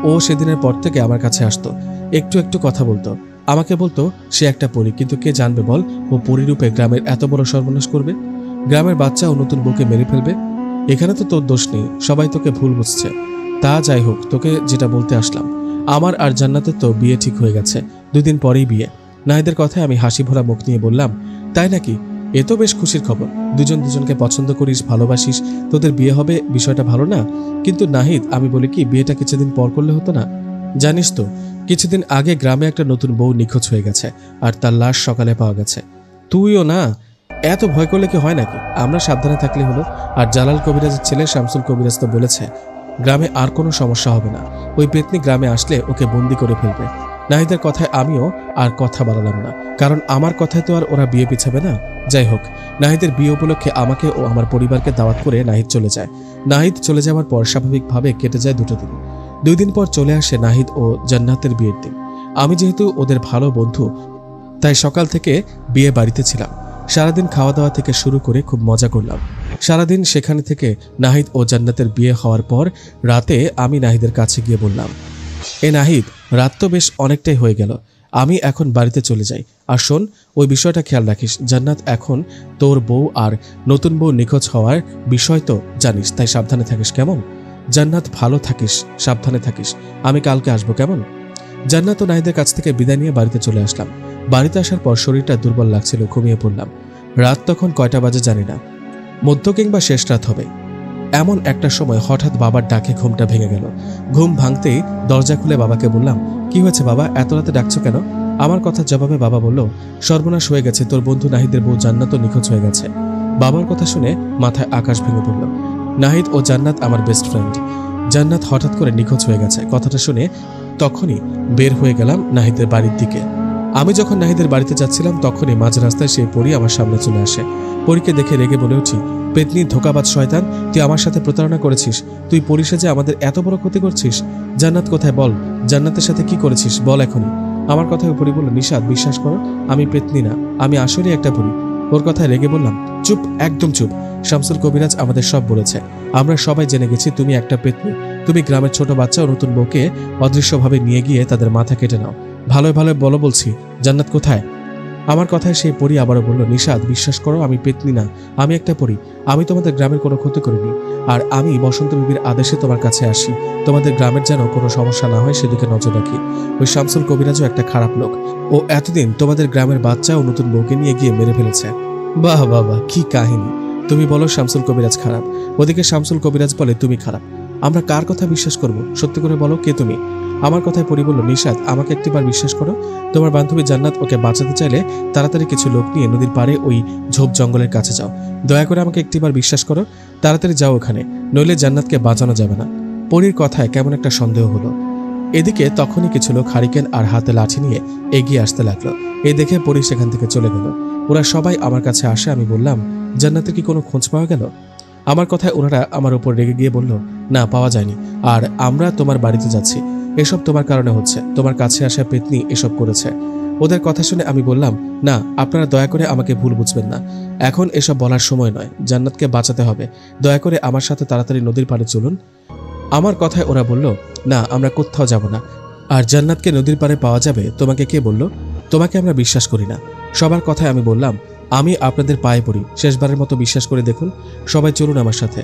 ও সেদিনের পর থেকে আমার কাছে আসতো, একটু একটু কথা বলতো, আমাকে বলতো সে একটা পরী। কিন্তু কে জানবে বল, ও পরী রূপে গ্রামের এত বড় সর্বনাশ করবে, গ্রামের বাচ্চা ও নতুন বউকে মেরে ফেলবে। এখানে তো তোর দোষ নেই, সবাই তোকে ভুল বুঝছে। তা যাই হোক, তোকে যেটা বলতে আসলাম, আমার আর জান্নাতের তো বিয়ে ঠিক হয়ে গেছে, 2 দিন পরেই বিয়ে। নাহিদের কথায় আমি হাসি ভরা মুখ নিয়ে বললাম, তাই নাকি? এ তো বেশ খুশির খবর। দুজন দুজনকে পছন্দ করিস, ভালোবাসিস, তোদের বিয়ে হবে, বিষয়টা ভালো না? কিন্তু নাহিদ, আমি বলি কি, বিয়েটা কিছুদিন পর করলে হতো না? জানিস তো, কিছুদিন আগে গ্রামে একটা নতুন বউ নিখোঁজ হয়ে গেছে, আর তার লাশ সকালে পাওয়া গেছে। তুইও না, এত ভয় করলে কি হয় নাকি? আমরা সাবধানে থাকলে হলো। আর জালাল কবিরাজের ছেলে শামসুল কবিরাজ তো বলেছে গ্রামে আর কোনো সমস্যা হবে না, ওই পেতনি গ্রামে আসলে ওকে বন্দি করে ফেলবে। নাহিদের কথায় আমিও আর কথা বাড়ালাম না, কারণ আমার কথায় তো আর ওরা বিয়ে পিছাবে না। যাই হোক, নাহিদের বিয়ে উপলক্ষে আমাকে ও আমার পরিবারকে দাওয়াত করে নাহিদ চলে যায়। নাহিদ চলে যাওয়ার পর স্বাভাবিকভাবে কেটে যায় 2টো দিন। 2 দিন পর চলে আসে নাহিদ ও জান্নাতের বিয়ের দিন। আমি যেহেতু ওদের ভালো বন্ধু, তাই সকাল থেকে বিয়ে বাড়িতে ছিলাম। সারাদিন খাওয়া দাওয়া থেকে শুরু করে খুব মজা করলাম। সারাদিন সেখানে থেকে নাহিদ ও জান্নাতের বিয়ে হওয়ার পর রাতে আমি নাহিদের কাছে গিয়ে বললাম, এ নাহিদ, রাত তো বেশ অনেকটাই হয়ে গেল, আমি এখন বাড়িতে চলে যাই। আর শোন, ওই বিষয়টা খেয়াল রাখিস, জান্নাত এখন তোর বউ আর নতুন বউ নিখোঁজ হওয়ার বিষয় তো জানিস, তাই সাবধানে থাকিস, কেমন? জান্নাত ভালো থাকিস, সাবধানে থাকিস, আমি কালকে আসবো কেমন। জান্নাত ও নাহিদের কাছ থেকে বিদায় নিয়ে বাড়িতে চলে আসলাম। বাড়িতে আসার পর শরীরটা দুর্বল লাগছিল, ঘুমিয়ে পড়লাম। রাত তখন কয়টা বাজে জানি না, মধ্য কিংবা শেষ রাত হবে। এমন একটা সময় হঠাৎ বাবার ডাকে ঘুমটা ভেঙে গেল। ঘুম ভাঙতেই দরজা খুলে বাবাকে বললাম, কি হয়েছে বাবা, এত রাতে ডাকছো কেন? আমার কথার জবাবে বাবা বলল, সর্বনাশ হয়ে গেছে, তোর বন্ধু নাহিদের বউ জান্নাত নিখোঁজ হয়ে গেছে। বাবার কথা শুনে মাথায় আকাশ ভেঙে পড়ল। নাহিদ ও জান্নাত আমার বেস্ট ফ্রেন্ড, জান্নাত হঠাৎ করে নিখোঁজ হয়ে গেছে। কথাটা শুনে তখনই বের হয়ে গেলাম নাহিদের বাড়ির দিকে। আমি যখন নাহিদের বাড়িতে যাচ্ছিলাম তখনই মাঝ রাস্তায় সেই পরী আমার সামনে চলে আসে। পরীকে দেখে রেগে বলে উঠি, পেতনি, ধোকাবাজ শয়তান, তুই আমার সাথে প্রতারণা করেছিস, তুই পরী সেজে আমাদের এত বড় ক্ষতি করছিস। জান্নাত কোথায় বল, জান্নাতের সাথে কি করেছিস বল এখনই। আমার কথায় পরী বলল, নিশাদ বিশ্বাস করো, আমি পেতনি না, আমি আসলেই একটা পরী। ওর কথায় রেগে বললাম, চুপ, একদম চুপ। শামসুল কবিরাজ আমাদের সব বলেছে, আমরা সবাই জেনে গেছি তুমি একটা পেতনি। তুমি গ্রামের ছোট বাচ্চা ও নতুন বউকে অদৃশ্যভাবে নিয়ে গিয়ে তাদের মাথা কেটে নাও। ভালোই ভালোই বলো বলছি, জান্নাত কোথায়? আমার কথায় সেই পরী আবারও বলল, নিশাদ বিশ্বাস করো, আমি পেতনি না, আমি একটা পরী। আমি তোমাদের গ্রামের কোনো ক্ষতি করিনি, আর আমি বসন্ত বিবির আদেশে তোমার কাছে আসি, তোমাদের গ্রামের যেন কোনো সমস্যা না হয় সেদিকে নজর রাখি। ওই শামসুল কবিরাজও একটা খারাপ লোক, ও এতদিন তোমাদের গ্রামের বাচ্চা ও নতুন বউকে নিয়ে গিয়ে মেরে ফেলেছে। বাহ বাবা, কি কাহিনী! তুমি বলো শামসুল কবিরাজ খারাপ, ওদিকে শামসুল কবিরাজ বলে তুমি খারাপ। আমরা কার কথা বিশ্বাস করব? সত্যি করে বলো, কে তুমি? আমার কথায় পরী বলল, নিশাদ আমাকে একটিবার বিশ্বাস করো, তোমার বান্ধবী জান্নাত ওকে বাঁচাতে চাইলে তাড়াতাড়ি কিছু লোক নিয়ে নদীর পাড়ে ওই ঝোপ জঙ্গলের কাছে যাও। দয়া করে আমাকে একটিবার বিশ্বাস করো, তাড়াতাড়ি যাও ওখানে, নইলে জান্নাতকে বাঁচানো যাবে না। পরীর কথায় কেমন একটা সন্দেহ হলো। এদিকে তখনই কিছু লোক হারিকেন আর হাতে লাঠি নিয়ে এগিয়ে আসতে লাগলো। এই দেখে পরী সেখান থেকে চলে গেল। ওরা সবাই আমার কাছে আসে। আমি বললাম, জান্নাতের কি কোনো খোঁজ পাওয়া গেল? আমার কথায় ওনারা আমার উপর রেগে গিয়ে বলল, না, পাওয়া যায়নি, আর আমরা তোমার বাড়িতে যাচ্ছি, এসব তোমার কারণে হচ্ছে, তোমার কাছে আসা পেতনি এসব করেছে। ওদের কথা শুনে আমি বললাম, না, আপনারা দয়া করে আমাকে ভুল বুঝবেন না, এখন এসব বলার সময় নয়, জান্নাতকে বাঁচাতে হবে, দয়া করে আমার সাথে তাড়াতাড়ি নদীর পাড়ে চলুন। আমার কথায় ওরা বলল, না, আমরা কোথাও যাব না, আর জান্নাতকে নদীর পাড়ে পাওয়া যাবে তোমাকে কে বলল? তোমাকে আমরা বিশ্বাস করি না। সবার কথায় আমি বললাম, আমি আপনাদের পায়ে পড়ি, শেষবারের মতো বিশ্বাস করে দেখুন, সবাই চলুন আমার সাথে।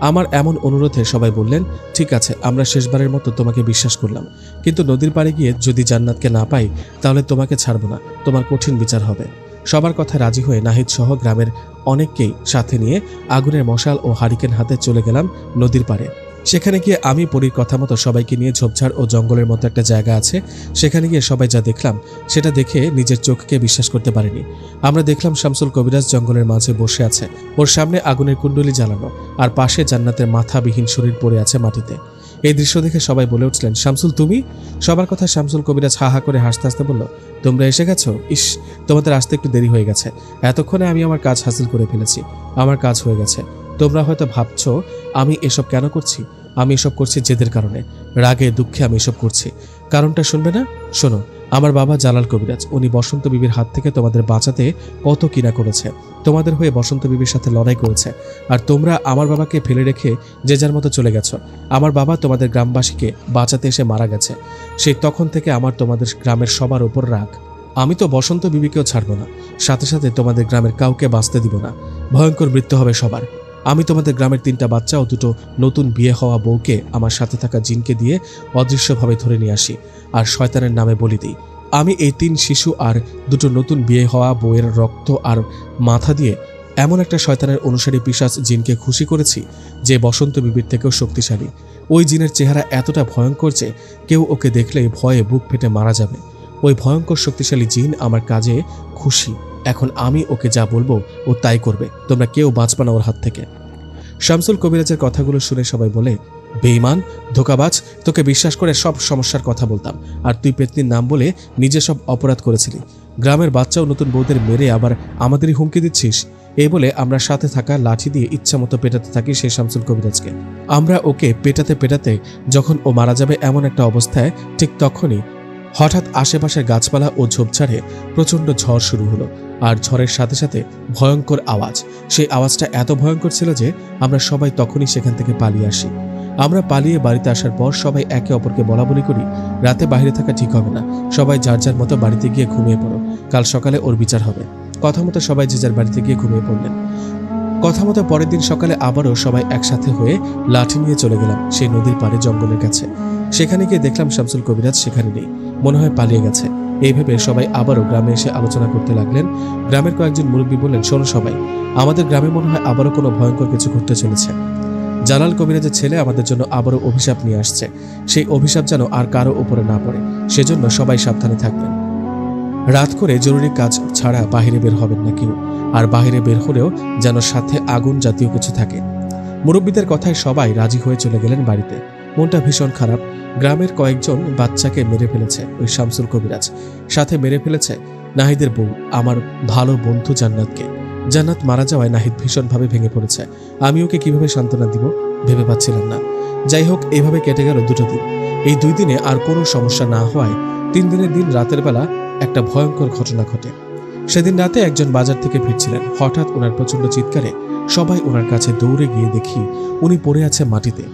আমার এমন অনুরোধে সবাই বললেন, ঠিক আছে, আমরা শেষবারের মতো তোমাকে বিশ্বাস করলাম, কিন্তু নদীর পাড়ে গিয়ে যদি জান্নাতকে না পাই তাহলে তোমাকে ছাড়ব না, তোমার কঠিন বিচার হবে। সবার কথা রাজি হয়ে নাহিদ সহ গ্রামের অনেককেই সাথে নিয়ে আগুনের মশাল ও হারিকেন হাতে চলে গেলাম নদীর পাড়ে। সেখানে গিয়ে আমি পরীর কথা মতো সবাইকে নিয়ে ঝোপঝাড় ও জঙ্গলের মতো একটা জায়গা আছে, সেখানে গিয়ে সবাই যা দেখলাম সেটা দেখে নিজের চোখকে বিশ্বাস করতে পারিনি। আমরা দেখলাম শামসুল কবিরাজ জঙ্গলের মাঝে বসে আছে, ওর সামনে আগুনের কুণ্ডলি জ্বালানো, আর পাশে জান্নাতের মাথাবিহীন শরীর পড়ে আছে মাটিতে। এই দৃশ্য দেখে সবাই বলে উঠলেন, শামসুল তুমি? সবার কথা শামসুল কবিরাজ হা হা করে হাসতে হাসতে বলল, তোমরা এসে গেছো? ইস, তোমাদের আসতে একটু দেরি হয়ে গেছে, এতক্ষণে আমি আমার কাজ হাসিল করে ফেলেছি, আমার কাজ হয়ে গেছে। তোমরা হয়তো ভাবছো আমি এসব কেন করছি, আমি এসব করছি জেদের কারণে, রাগে দুঃখে আমি এসব করছি। কারণটা শুনবে না? শোনো, আমার বাবা জালাল কবিরাজ, উনি বসন্ত বিবির হাত থেকে তোমাদের বাঁচাতে কত কিনা করেছে, তোমাদের হয়ে বসন্ত বিবির সাথে লড়াই করেছে, আর তোমরা আমার বাবাকে ফেলে রেখে যে যার মতো চলে গেছো। আমার বাবা তোমাদের গ্রামবাসীকে বাঁচাতে এসে মারা গেছে, সেই তখন থেকে আমার তোমাদের গ্রামের সবার উপর রাগ। আমি তো বসন্ত বিবিকেও ছাড়বো না, সাথে সাথে তোমাদের গ্রামের কাউকে বাঁচতে দিব না, ভয়ঙ্কর মৃত্যু হবে সবার। আমি তোমাদের গ্রামের 3টা বাচ্চা ও 2টো নতুন বিয়ে হওয়া বউকে আমার সাথে থাকা জিনকে দিয়ে অদৃশ্যভাবে ধরে নিয়ে আসি, আর শয়তানের নামে বলি দিই। আমি এই 3 শিশু আর 2টো নতুন বিয়ে হওয়া বউয়ের রক্ত আর মাথা দিয়ে এমন একটা শয়তানের অনুসারী পিশাচ জিনকে খুশি করেছি যে বসন্ত বিবির থেকেও শক্তিশালী। ওই জিনের চেহারা এতটা ভয়ঙ্কর যে কেউ ওকে দেখলেই ভয়ে বুক ফেটে মারা যাবে। ওই ভয়ঙ্কর শক্তিশালী জিন আমার কাজে খুশি, এখন আমি ওকে যা বলবো ও তাই করবে, তোমরা কেউ বাঁচবে না ওর হাত থেকে। শামসুল কবিরাজের কথাগুলো শুনে সবাই বলে, বেঈমান, ধোকাবাজ, তোকে বিশ্বাস করে সব সমস্যার কথা বলতাম, আর তুই পেতনির নাম বলে নিজে সব অপরাধ করেছিলি, গ্রামের বাচ্চা ও নতুন বউদের মেরে আবার আমাদেরই হুমকি দিচ্ছিস। এই বলে আমরা সাথে থাকা লাঠি দিয়ে ইচ্ছামতো পেটাতে থাকি সেই শামসুল কবিরাজকে। আমরা ওকে পেটাতে পেটাতে যখন ও মারা যাবে এমন একটা অবস্থায় ঠিক তখনই হঠাৎ আশেপাশের গাছপালা ও ঝোপঝাড়ে প্রচণ্ড ঝড় শুরু হলো, আর ঝড়ের সাথে সাথে ভয়ঙ্কর আওয়াজ। সেই আওয়াজটা এত ভয়ঙ্কর ছিল যে আমরা সবাই তখনই সেখান থেকে পালিয়ে আসি। আমরা পালিয়ে বাড়িতে আসার পর সবাই একে অপরকে বলা বলি করি, রাতে বাইরে থাকা ঠিক হবে না, সবাই যার যার মতো বাড়িতে গিয়ে ঘুমিয়ে পড়ো, কাল সকালে ওর বিচার হবে। কথা মতো সবাই যে যার বাড়িতে গিয়ে ঘুমিয়ে পড়লেন। কথা মতো পরের দিন সকালে আবারও সবাই একসাথে হয়ে লাঠি নিয়ে চলে গেলাম সেই নদীর পাড়ে জঙ্গলের কাছে। সেখানে গিয়ে দেখলাম শামসুল কবিরাজ সেখানে নেই, মনে হয় পালিয়ে গেছে। এই ভেবে সবাই আবারও গ্রামে এসে আলোচনা করতে লাগলেন। গ্রামের কয়েকজন মুরব্বী বললেন, শোনো সবাই, আমাদের গ্রামে মনে হয় আবারও কোনো ভয়ঙ্কর কিছু ঘটতে চলেছে। জালাল কবিরাজের ছেলে আমাদের জন্য আবারও অভিশাপ নিয়ে আসছে। সেই অভিশাপ যেন আর কারো উপরে না পড়ে, সেজন্য সবাই সাবধানে থাকবেন। রাত করে জরুরি কাজ ছাড়া বাহিরে বের হবেন না কেউ, আর বাহিরে বের হলেও যেন সাথে আগুন জাতীয় কিছু থাকে। মুরব্বীদের কথায় সবাই রাজি হয়ে চলে গেলেন বাড়িতে। মনটা ভীষণ খারাপ। গ্রামের কয়েকজন বাচ্চাকে মেরে ফেলেছে ওই শামসুল কবিরাজ, সাথে মেরে ফেলেছে নাহিদের বউ, আমার ভালো বন্ধু জান্নাতকে। জান্নাত মারা যাওয়ায় নাহিদ ভীষণভাবে ভেঙে পড়েছে। আমি ওকে কিভাবে সান্ত্বনা দিব ভেবে পাচ্ছিলাম না। যাই হোক, এভাবে কেটে গেল 2 দিন। এই 2 দিনে আর কোনো সমস্যা না হওয়ায় 3 দিনের দিন রাতের বেলা একটা ভয়ঙ্কর ঘটনা ঘটে। সেদিন রাতে একজন বাজার থেকে ফিরছিলেন। হঠাৎ ওনার প্রচন্ড চিৎকারে সবাই ওনার কাছে দৌড়ে গিয়ে দেখি উনি পড়ে আছে মাটিতে।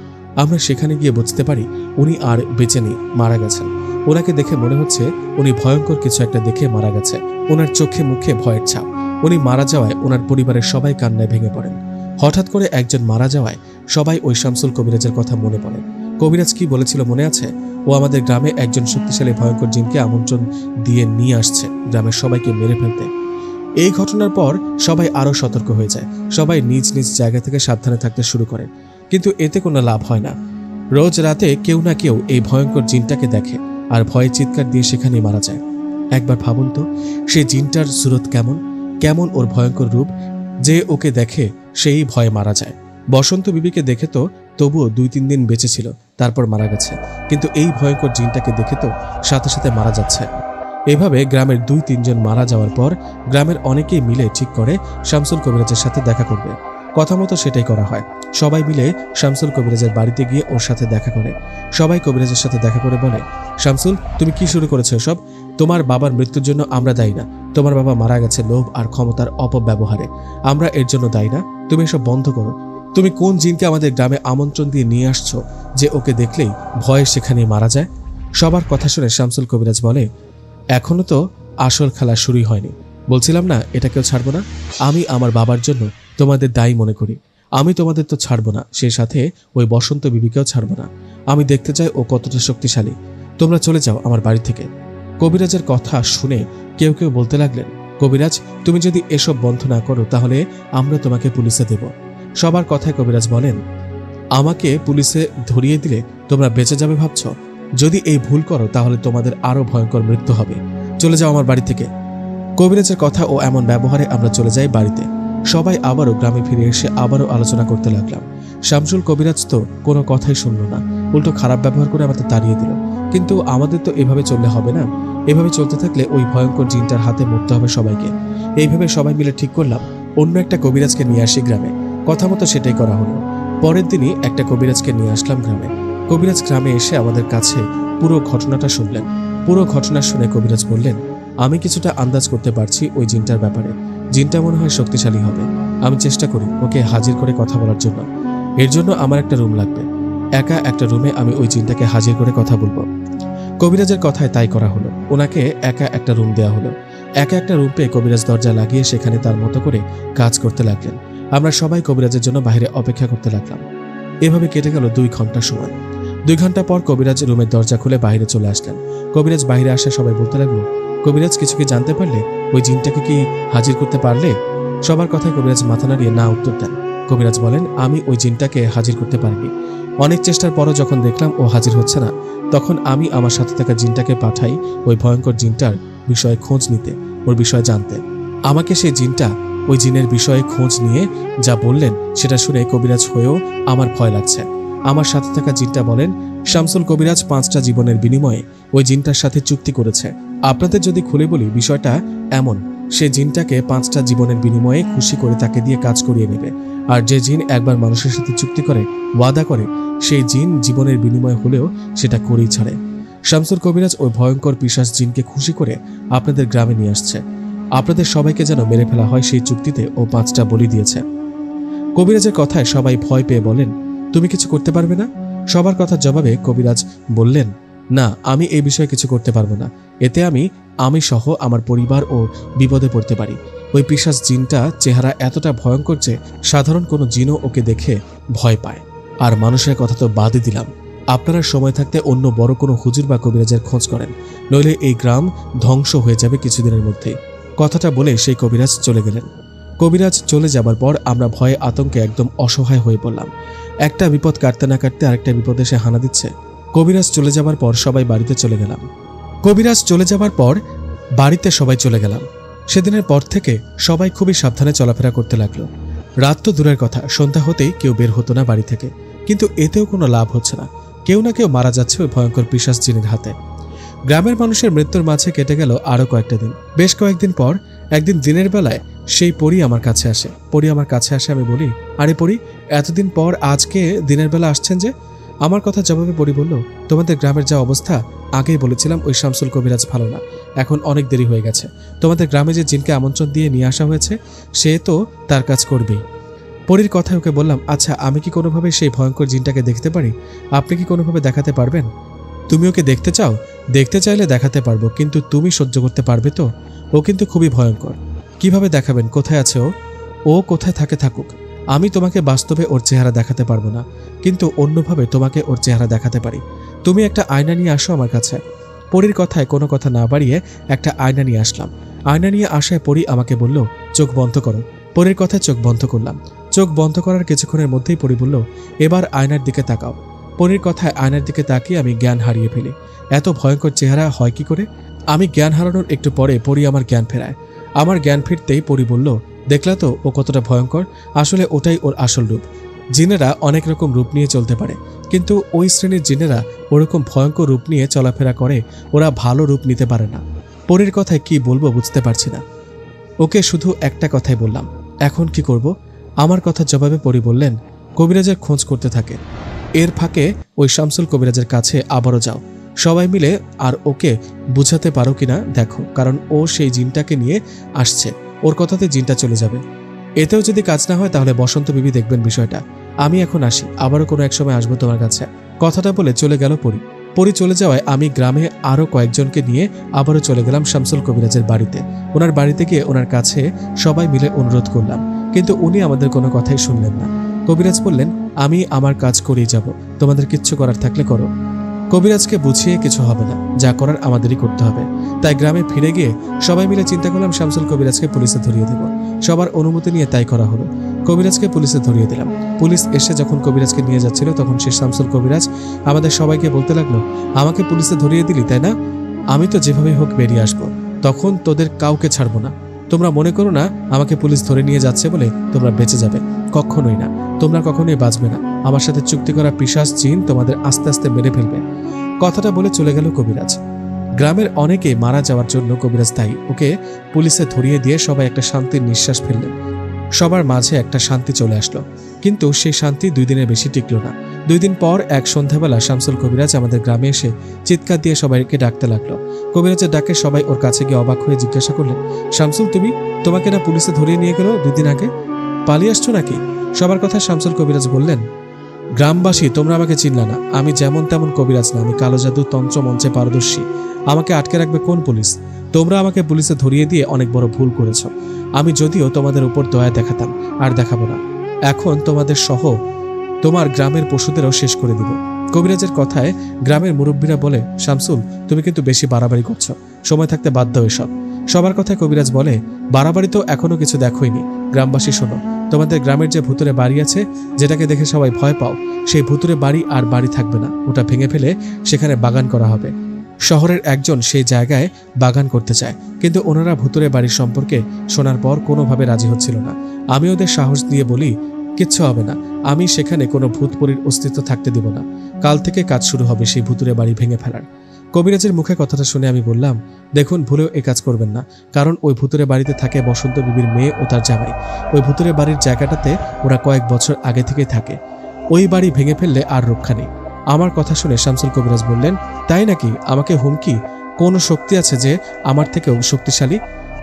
আমরা সেখানে গিয়ে বুঝতে পারি উনি আর বেঁচে নেই, মারা গেছেন। ওনাকে দেখে মনে হচ্ছে উনি ভয়ঙ্কর কিছু একটা দেখে মারা গেছে। ওনার চোখে মুখে ভয়ের ছাপ। উনি মারা যাওয়ায় ওনার পরিবারের সবাই কান্নায় ভেঙে পড়েন। হঠাৎ করে একজন মারা যাওয়ায় সবাই ওই শামসুল কবিরাজের কথা মনে পড়ে। কবিরাজ কি বলেছিল মনে আছে? ও আমাদের গ্রামে একজন শক্তিশালী ভয়ঙ্কর জিনকে আমন্ত্রণ দিয়ে নিয়ে আসছে গ্রামের সবাইকে মেরে ফেলতে। এই ঘটনার পর সবাই আরো সতর্ক হয়ে যায়। সবাই নিজ নিজ জায়গা থেকে সাবধানে থাকতে শুরু করে, কিন্তু এতে কোনো লাভ হয় না। রোজ রাতে কেউ না কেউ এই ভয়ঙ্কর জিনটাকে দেখে আর ভয়ে চিৎকার দিয়ে সেখানেই মারা যায়। একবার ভাবুন তো, সেই জিনটার সুরত কেমন কেমন ওর ভয়ঙ্কর রূপ, যে ওকে দেখে সেই ভয়ে মারা যায়। বসন্ত বিবিকে দেখে তো তবুও 2-3 দিন বেঁচে ছিল, তারপর মারা গেছে, কিন্তু এই ভয়ঙ্কর জিনটাকে দেখে তো সাথে সাথে মারা যাচ্ছে। এভাবে গ্রামের 2-3 জন মারা যাওয়ার পর গ্রামের অনেকেই মিলে ঠিক করে শামসুল কবিরাজের সাথে দেখা করবে। কথা মতো সেটাই করা হয়। সবাই মিলে শামসুল কবিরাজের বাড়িতে গিয়ে ওর সাথে দেখা করে। সবাই কবিরাজের সাথে দেখা করে বলে, শামসুল, তুমি কি শুরু করেছো এসব? তোমার বাবার মৃত্যুর জন্য আমরা দায়ী না। তোমার বাবা মারা গেছে লোভ আর ক্ষমতার অপব্যবহারে, আমরা এর জন্য দায়ী না। তুমি এসব বন্ধ করো। তুমি কোন জিনকে আমাদের গ্রামে আমন্ত্রণ দিয়ে নিয়ে আসছো যে ওকে দেখলেই ভয়ে সেখানেই মারা যায়? সবার কথা শুনে শামসুল কবিরাজ বলে, এখনো তো আসল খেলা শুরুই হয়নি। বলছিলাম না এটাকেও ছাড়বো না। আমি আমার বাবার জন্য তোমাদের দায়ী মনে করি। আমি তোমাদের তো ছাড়বো না, সেই সাথে ওই বসন্ত বিবিকেও ছাড়বো না। আমি দেখতে চাই ও কতটা শক্তিশালী। তোমরা চলে যাও আমার বাড়ি থেকে। কবিরাজের কথা শুনে কেউ কেউ বলতে লাগলেন, কবিরাজ, তুমি যদি এসব বন্ধ না করো তাহলে আমরা তোমাকে পুলিশে দেব। সবার কথায় কবিরাজ বলেন, আমাকে পুলিশে ধরিয়ে দিলে তোমরা বেঁচে যাবে ভাবছ? যদি এই ভুল করো তাহলে তোমাদের আরো ভয়ঙ্কর মৃত্যু হবে। চলে যাও আমার বাড়ি থেকে। কবিরাজের কথা ও এমন ব্যবহারে আমরা চলে যাই বাড়িতে। সবাই আবারও গ্রামে ফিরে এসে আবারও আলোচনা করতে লাগলাম। শামসুল কবিরাজ তো কোনো কথাই শুনল না, উল্টো খারাপ ব্যবহার করে আমাদের তাড়িয়ে দিল। কিন্তু আমাদের তো এভাবে চললে হবে না। এভাবে চলতে থাকলে ওই ভয়ঙ্কর জিনটার হাতে মরতে হবে সবাইকে। এইভাবে সবাই মিলে ঠিক করলাম অন্য একটা কবিরাজকে নিয়ে আসি গ্রামে। কথা মতো সেটাই করা হলো। পরের দিনই একটা কবিরাজকে নিয়ে আসলাম গ্রামে। কবিরাজ গ্রামে এসে আমাদের কাছে পুরো ঘটনাটা শুনলেন। পুরো ঘটনা শুনে কবিরাজ বললেন, আমি কিছুটা আন্দাজ করতে পারছি ওই জিনটার ব্যাপারে। জিনটা মনে হয় শক্তিশালী হবে। আমি চেষ্টা করি ওকে হাজির করে কথা বলার জন্য। এর জন্য আমার একটা রুম লাগবে। একা একটা রুমে আমি ওই জিনটাকে হাজির করে কথা বলবো। কবিরাজের কথায় তাই করা হলো। ওনাকে একা একটা রুম দেওয়া হলো। একা একটা রুম পেয়ে কবিরাজ দরজা লাগিয়ে সেখানে তার মতো করে কাজ করতে লাগলেন। আমরা সবাই কবিরাজের জন্য বাইরে অপেক্ষা করতে লাগলাম। এভাবে কেটে গেল 2 ঘন্টা সময়। 2 ঘন্টা পর কবিরাজ রুমের দরজা খুলে বাইরে চলে আসলেন। কবিরাজ বাইরে আসে সবাই বলতে লাগলো, কবিরাজ, কিছু কি জানতে পারলে? ওই জিনটাকে কি হাজির করতে পারলে? সবার কথায় কবিরাজ মাথা নাড়িয়ে না উত্তর দেন। কবিরাজ বলেন, আমি ওই জিনটাকে হাজির করতে পারিনি। অনেক চেষ্টার পরও যখন দেখলাম ও হাজির হচ্ছে না, তখন আমি আমার সাথে থাকা জিনটাকে পাঠাই ওই ভয়ঙ্কর জিনটার বিষয়ে খোঁজ নিতে, ওর বিষয়ে জানতে। আমাকে সেই জিনটা ওই জিনের বিষয়ে খোঁজ নিয়ে যা বললেন সেটা শুনে কবিরাজ হয়েও আমার ভয় লাগছে। আমার সাথে থাকা জিনটা বলেন, শামসুল কবিরাজ 5টা জীবনের বিনিময়ে ওই জিনটার সাথে চুক্তি করেছে। আপনাদের যদি খুলে বলি, বিষয়টা এমন, সে জিনটাকে 5টা জীবনের বিনিময়ে খুশি করে তাকে দিয়ে কাজ করিয়ে নেবে। আর যে জিন একবার মানুষের সাথে চুক্তি করে, ওয়াদা করে, সেই জিন জীবনের বিনিময় হলেও সেটা করেই ছাড়ে। শামসুল কবিরাজ ওই ভয়ঙ্কর পিশাচ জিনকে খুশি করে আপনাদের গ্রামে নিয়ে আসছে। আপনাদের সবাইকে যেন মেরে ফেলা হয় সেই চুক্তিতে ও 5টা বলি দিয়েছে। কবিরাজের কথায় সবাই ভয় পেয়ে বলেন, তুমি কিছু করতে পারবে না? সবার কথার জবাবে কবিরাজ বললেন, না, আমি এই বিষয়ে কিছু করতে পারবো না। এতে আমি সহ আমার পরিবার ও বিপদে পড়তে পারি। ওই পিশাচ জিনটা চেহারা এতটা ভয়ঙ্কর যে সাধারণ কোনো জিনও ওকে দেখে ভয় পায়। আর মানুষের কথা তো বাদই দিলাম, আপনারা সময় থাকতে অন্য বড় কোনো হুজুর বা কবিরাজের খোঁজ করেন, নইলে এই গ্রাম ধ্বংস হয়ে যাবে কিছুদিনের মধ্যেই। কথাটা বলে সেই কবিরাজ চলে গেলেন। কবিরাজ চলে যাবার পর আমরা ভয়ে আতঙ্কে একদম অসহায় হয়ে পড়লাম। একটা বিপদ কাটতে না কাটতে আরেকটা বিপদ এসে হানা দিচ্ছে। কবিরাজ চলে যাবার পর সবাই বাড়িতে চলে গেলাম। সেদিনের পর থেকে সবাই খুবই সাবধানে চলাফেরা করতে লাগলো। রাত তো দূরের কথা, সন্ধ্যা হতেই কেউ বের হতো না বাড়ি থেকে। কিন্তু এতেও কোনো লাভ হচ্ছে না, কেউ না কেউ মারা যাচ্ছে ওই ভয়ঙ্কর পিশাচ জিনের হাতে। গ্রামের মানুষের মৃত্যুর মাঝে কেটে গেল আরো কয়েকটা দিন। বেশ কয়েকদিন পর একদিন দিনের বেলায় সেই পরী আমার কাছে আসে। আমি বলি, আরে পরী, এতদিন পর আজকে দিনের বেলা আসছেন যে? আমার কথা জবাবে পরী বলল, তোমাদের গ্রামের যা অবস্থা, আগেই বলেছিলাম ওই শামসুল কবিরাজ ভালো না, এখন অনেক দেরি হয়ে গেছে। তোমাদের গ্রামে যে জিনকে আমন্ত্রণ দিয়ে নিয়ে আসা হয়েছে সে তো তার কাজ করবেই। পরীর কথায় ওকে বললাম, আচ্ছা আমি কি কোনোভাবে সেই ভয়ঙ্কর জিনটাকে দেখতে পারি? আপনি কি কোনোভাবে দেখাতে পারবেন? তুমি ওকে দেখতে চাও? দেখতে চাইলে দেখাতে পারবো, কিন্তু তুমি সহ্য করতে পারবে তো? ও কিন্তু খুবই ভয়ঙ্কর। কিভাবে দেখাবেন? কোথায় আছে ও? ও কোথায় থাকে থাকুক, আমি তোমাকে বাস্তবে ওর চেহারা দেখাতে পারবো না, কিন্তু অন্যভাবে তোমাকে ওর চেহারা দেখাতে পারি। তুমি একটা আয়না নিয়ে আসো আমার কাছে। পরীর কথায় কোনো কথা না বাড়িয়ে একটা আয়না নিয়ে আসলাম। আয়না নিয়ে আসায় পরী আমাকে বলল, চোখ বন্ধ করো। পরীর কথায় চোখ বন্ধ করলাম। চোখ বন্ধ করার কিছুক্ষণের মধ্যেই পরী বলল, এবার আয়নার দিকে তাকাও। পরীর কথায় আয়নার দিকে তাকিয়ে আমি জ্ঞান হারিয়ে ফেলি। এত ভয়ঙ্কর চেহারা হয় কি করে? আমি জ্ঞান হারানোর একটু পরে পরী আমার জ্ঞান ফেরায়। আমার জ্ঞান ফিরতেই পরী বলল, দেখলা তো ও কতটা ভয়ঙ্কর? আসলে ওটাই ওর আসল রূপ। জিনেরা অনেক রকম রূপ নিয়ে চলতে পারে, কিন্তু ওই শ্রেণীর জিনেরা ওরকম ভয়ঙ্কর রূপ নিয়ে চলাফেরা করে, ওরা ভালো রূপ নিতে পারে না। পরীর কথায় কি বলবো বুঝতে পারছি না। ওকে শুধু একটা কথাই বললাম, এখন কি করব? আমার কথা জবাবে পরী বললেন, কবিরাজের খোঁজ করতে থাকে। এর ফাঁকে ওই শামসুল কবিরাজের কাছে আবারও যাও, সবাই মিলে, আর ওকে বুঝাতে পারো কিনা দেখো, কারণ ও সেই জিনটাকে নিয়ে আসছে, ওর কথাতে জিনটা চলে যাবে। এতেও যদি কাজ না হয় তাহলে বসন্ত বিবি দেখবেন বিষয়টা। আমি এখন আসি, আবারও কোনো এক সময় আসবো তোমার কাছে। কথাটা বলে চলে গেল পরী। পরী চলে যাওয়ায় আমি গ্রামে আরো কয়েকজনকে নিয়ে আবারও চলে গেলাম শামসুল কবিরাজের বাড়িতে। ওনার বাড়িতে গিয়ে ওনার কাছে সবাই মিলে অনুরোধ করলাম, কিন্তু উনি আমাদের কোনো কথাই শুনলেন না। কবিরাজ বললেন, আমি আমার কাজ করেই যাব, তোমাদের কিচ্ছু করার থাকলে করো। কবিরাজকে বুঝিয়ে কিছু হবে না, যা করার আমাদেরই করতে হবে। তাই গ্রামে ফিরে গিয়ে সবাই মিলে চিন্তা করলাম শামসুল কবিরাজকে পুলিশে ধরিয়ে দেব। সবার অনুমতি নিয়ে তাই করা হলো। কবিরাজকে পুলিশে ধরিয়ে দিলাম। পুলিশ এসে যখন কবিরাজকে নিয়ে যাচ্ছিল তখন সে শামসুল কবিরাজ আমাদের সবাইকে বলতে লাগলো, আমাকে পুলিশে ধরিয়ে দিলি তাই না? আমি তো যেভাবে হোক বেরিয়ে আসবো, তখন তোদের কাউকে ছাড়বো না। তোমরা মনে করো না আমাকে পুলিশ ধরে নিয়ে যাচ্ছে বলে তোমরা বেঁচে যাবে, কখনোই না। তোমরা কখনোই বাঁচবে না। আমার সাথে চুক্তি করা পিশাচ জিন তোমাদের আস্তে আস্তে মেরে ফেলবে। কথাটা বলে চলে গেল কবিরাজ। গ্রামের অনেকে মারা যাওয়ার জন্য কবিরাজ দায়ী। ওকে পুলিশে ধরিয়ে দিয়ে সবাই একটা শান্তির নিঃশ্বাস ফেললেন। সবার মাঝে একটা শান্তি চলে আসলো, কিন্তু সেই শান্তি 2 দিনের বেশি টিকলো না। 2 দিন পর এক সন্ধ্যাবেলা শামসুল কবিরাজ আমাদের গ্রামে এসে চিৎকার দিয়ে সবাইকে ডাকতে লাগলো। কবিরাজের ডাকে সবাই ওর কাছে গিয়ে অবাক হয়ে জিজ্ঞাসা করলেন, শামসুল তোমাকে না পুলিশে ধরিয়ে নিয়ে গেল 2 দিন আগে, পালিয়ে আসছো নাকি? সবার কথা শামসুল কবিরাজ বললেন, গ্রামবাসী তোমরা আমাকে চিনলা না, আমি যেমন তেমন কবিরাজ না, আমি কালো জাদু তন্ত্র মঞ্চে পারদর্শী। আমাকে আটকে রাখবে কোন পুলিশ? তোমরা আমাকে পুলিশে ধরিয়ে দিয়ে অনেক বড় ভুল করেছ। আমি যদিও তোমাদের উপর দয়া দেখাতাম, আর দেখাবো না। এখন তোমাদের সহ তোমার গ্রামের পশুদেরও শেষ করে দিব। কবিরাজের কথায় গ্রামের মুরব্বীরা বলে, শামসুল তুমি কিন্তু বেশি বাড়াবাড়ি করছো, সময় থাকতে বাদ দাও এসব। সবার কথায় কবিরাজ বলে, বাড়াবাড়ি তো এখনো কিছু দেখোইনি। গ্রামবাসী শোনো, তোমাদের গ্রামের যে ভুতুরে বাড়ি আছে, যেটাকে দেখে সবাই ভয় পাও, সেই ভুতুরে বাড়ি আর বাড়ি থাকবে না। ওটা ভেঙে ফেলে সেখানে বাগান করা হবে। শহরের একজন সেই জায়গায় বাগান করতে চায়, কিন্তু ওনারা ভুতুরে বাড়ির সম্পর্কে শোনার পর কোনোভাবে রাজি হচ্ছিল না। আমি ওদের সাহস দিয়ে বলি, কিচ্ছু হবে না, আমি সেখানে কোনো ভূতপরীর অস্তিত্ব থাকতে দিব না। কাল থেকে কাজ শুরু হবে সেই ভুতুরে বাড়ি ভেঙে ফেলার। কবিরাজের মুখে কথাটা শুনে আমি বললাম, দেখুন ভুলেও এ কাজ করবেন না, কারণ ওই ভুতুরে বাড়িতে থাকে বসন্ত বিবির মেয়ে ও তার জামাই। ওই ভুতুরে বাড়ির জায়গাটাতে ওরা কয়েক বছর আগে থেকেই থাকে। ওই বাড়ি ভেঙে ফেললে আর রক্ষা নেই। আমার কথা শুনে শামসুল কবিরাজ বললেন, তাই নাকি? আমাকে হুমকি? কোনো শক্তি আছে যে আমার থেকেও শক্তিশালী?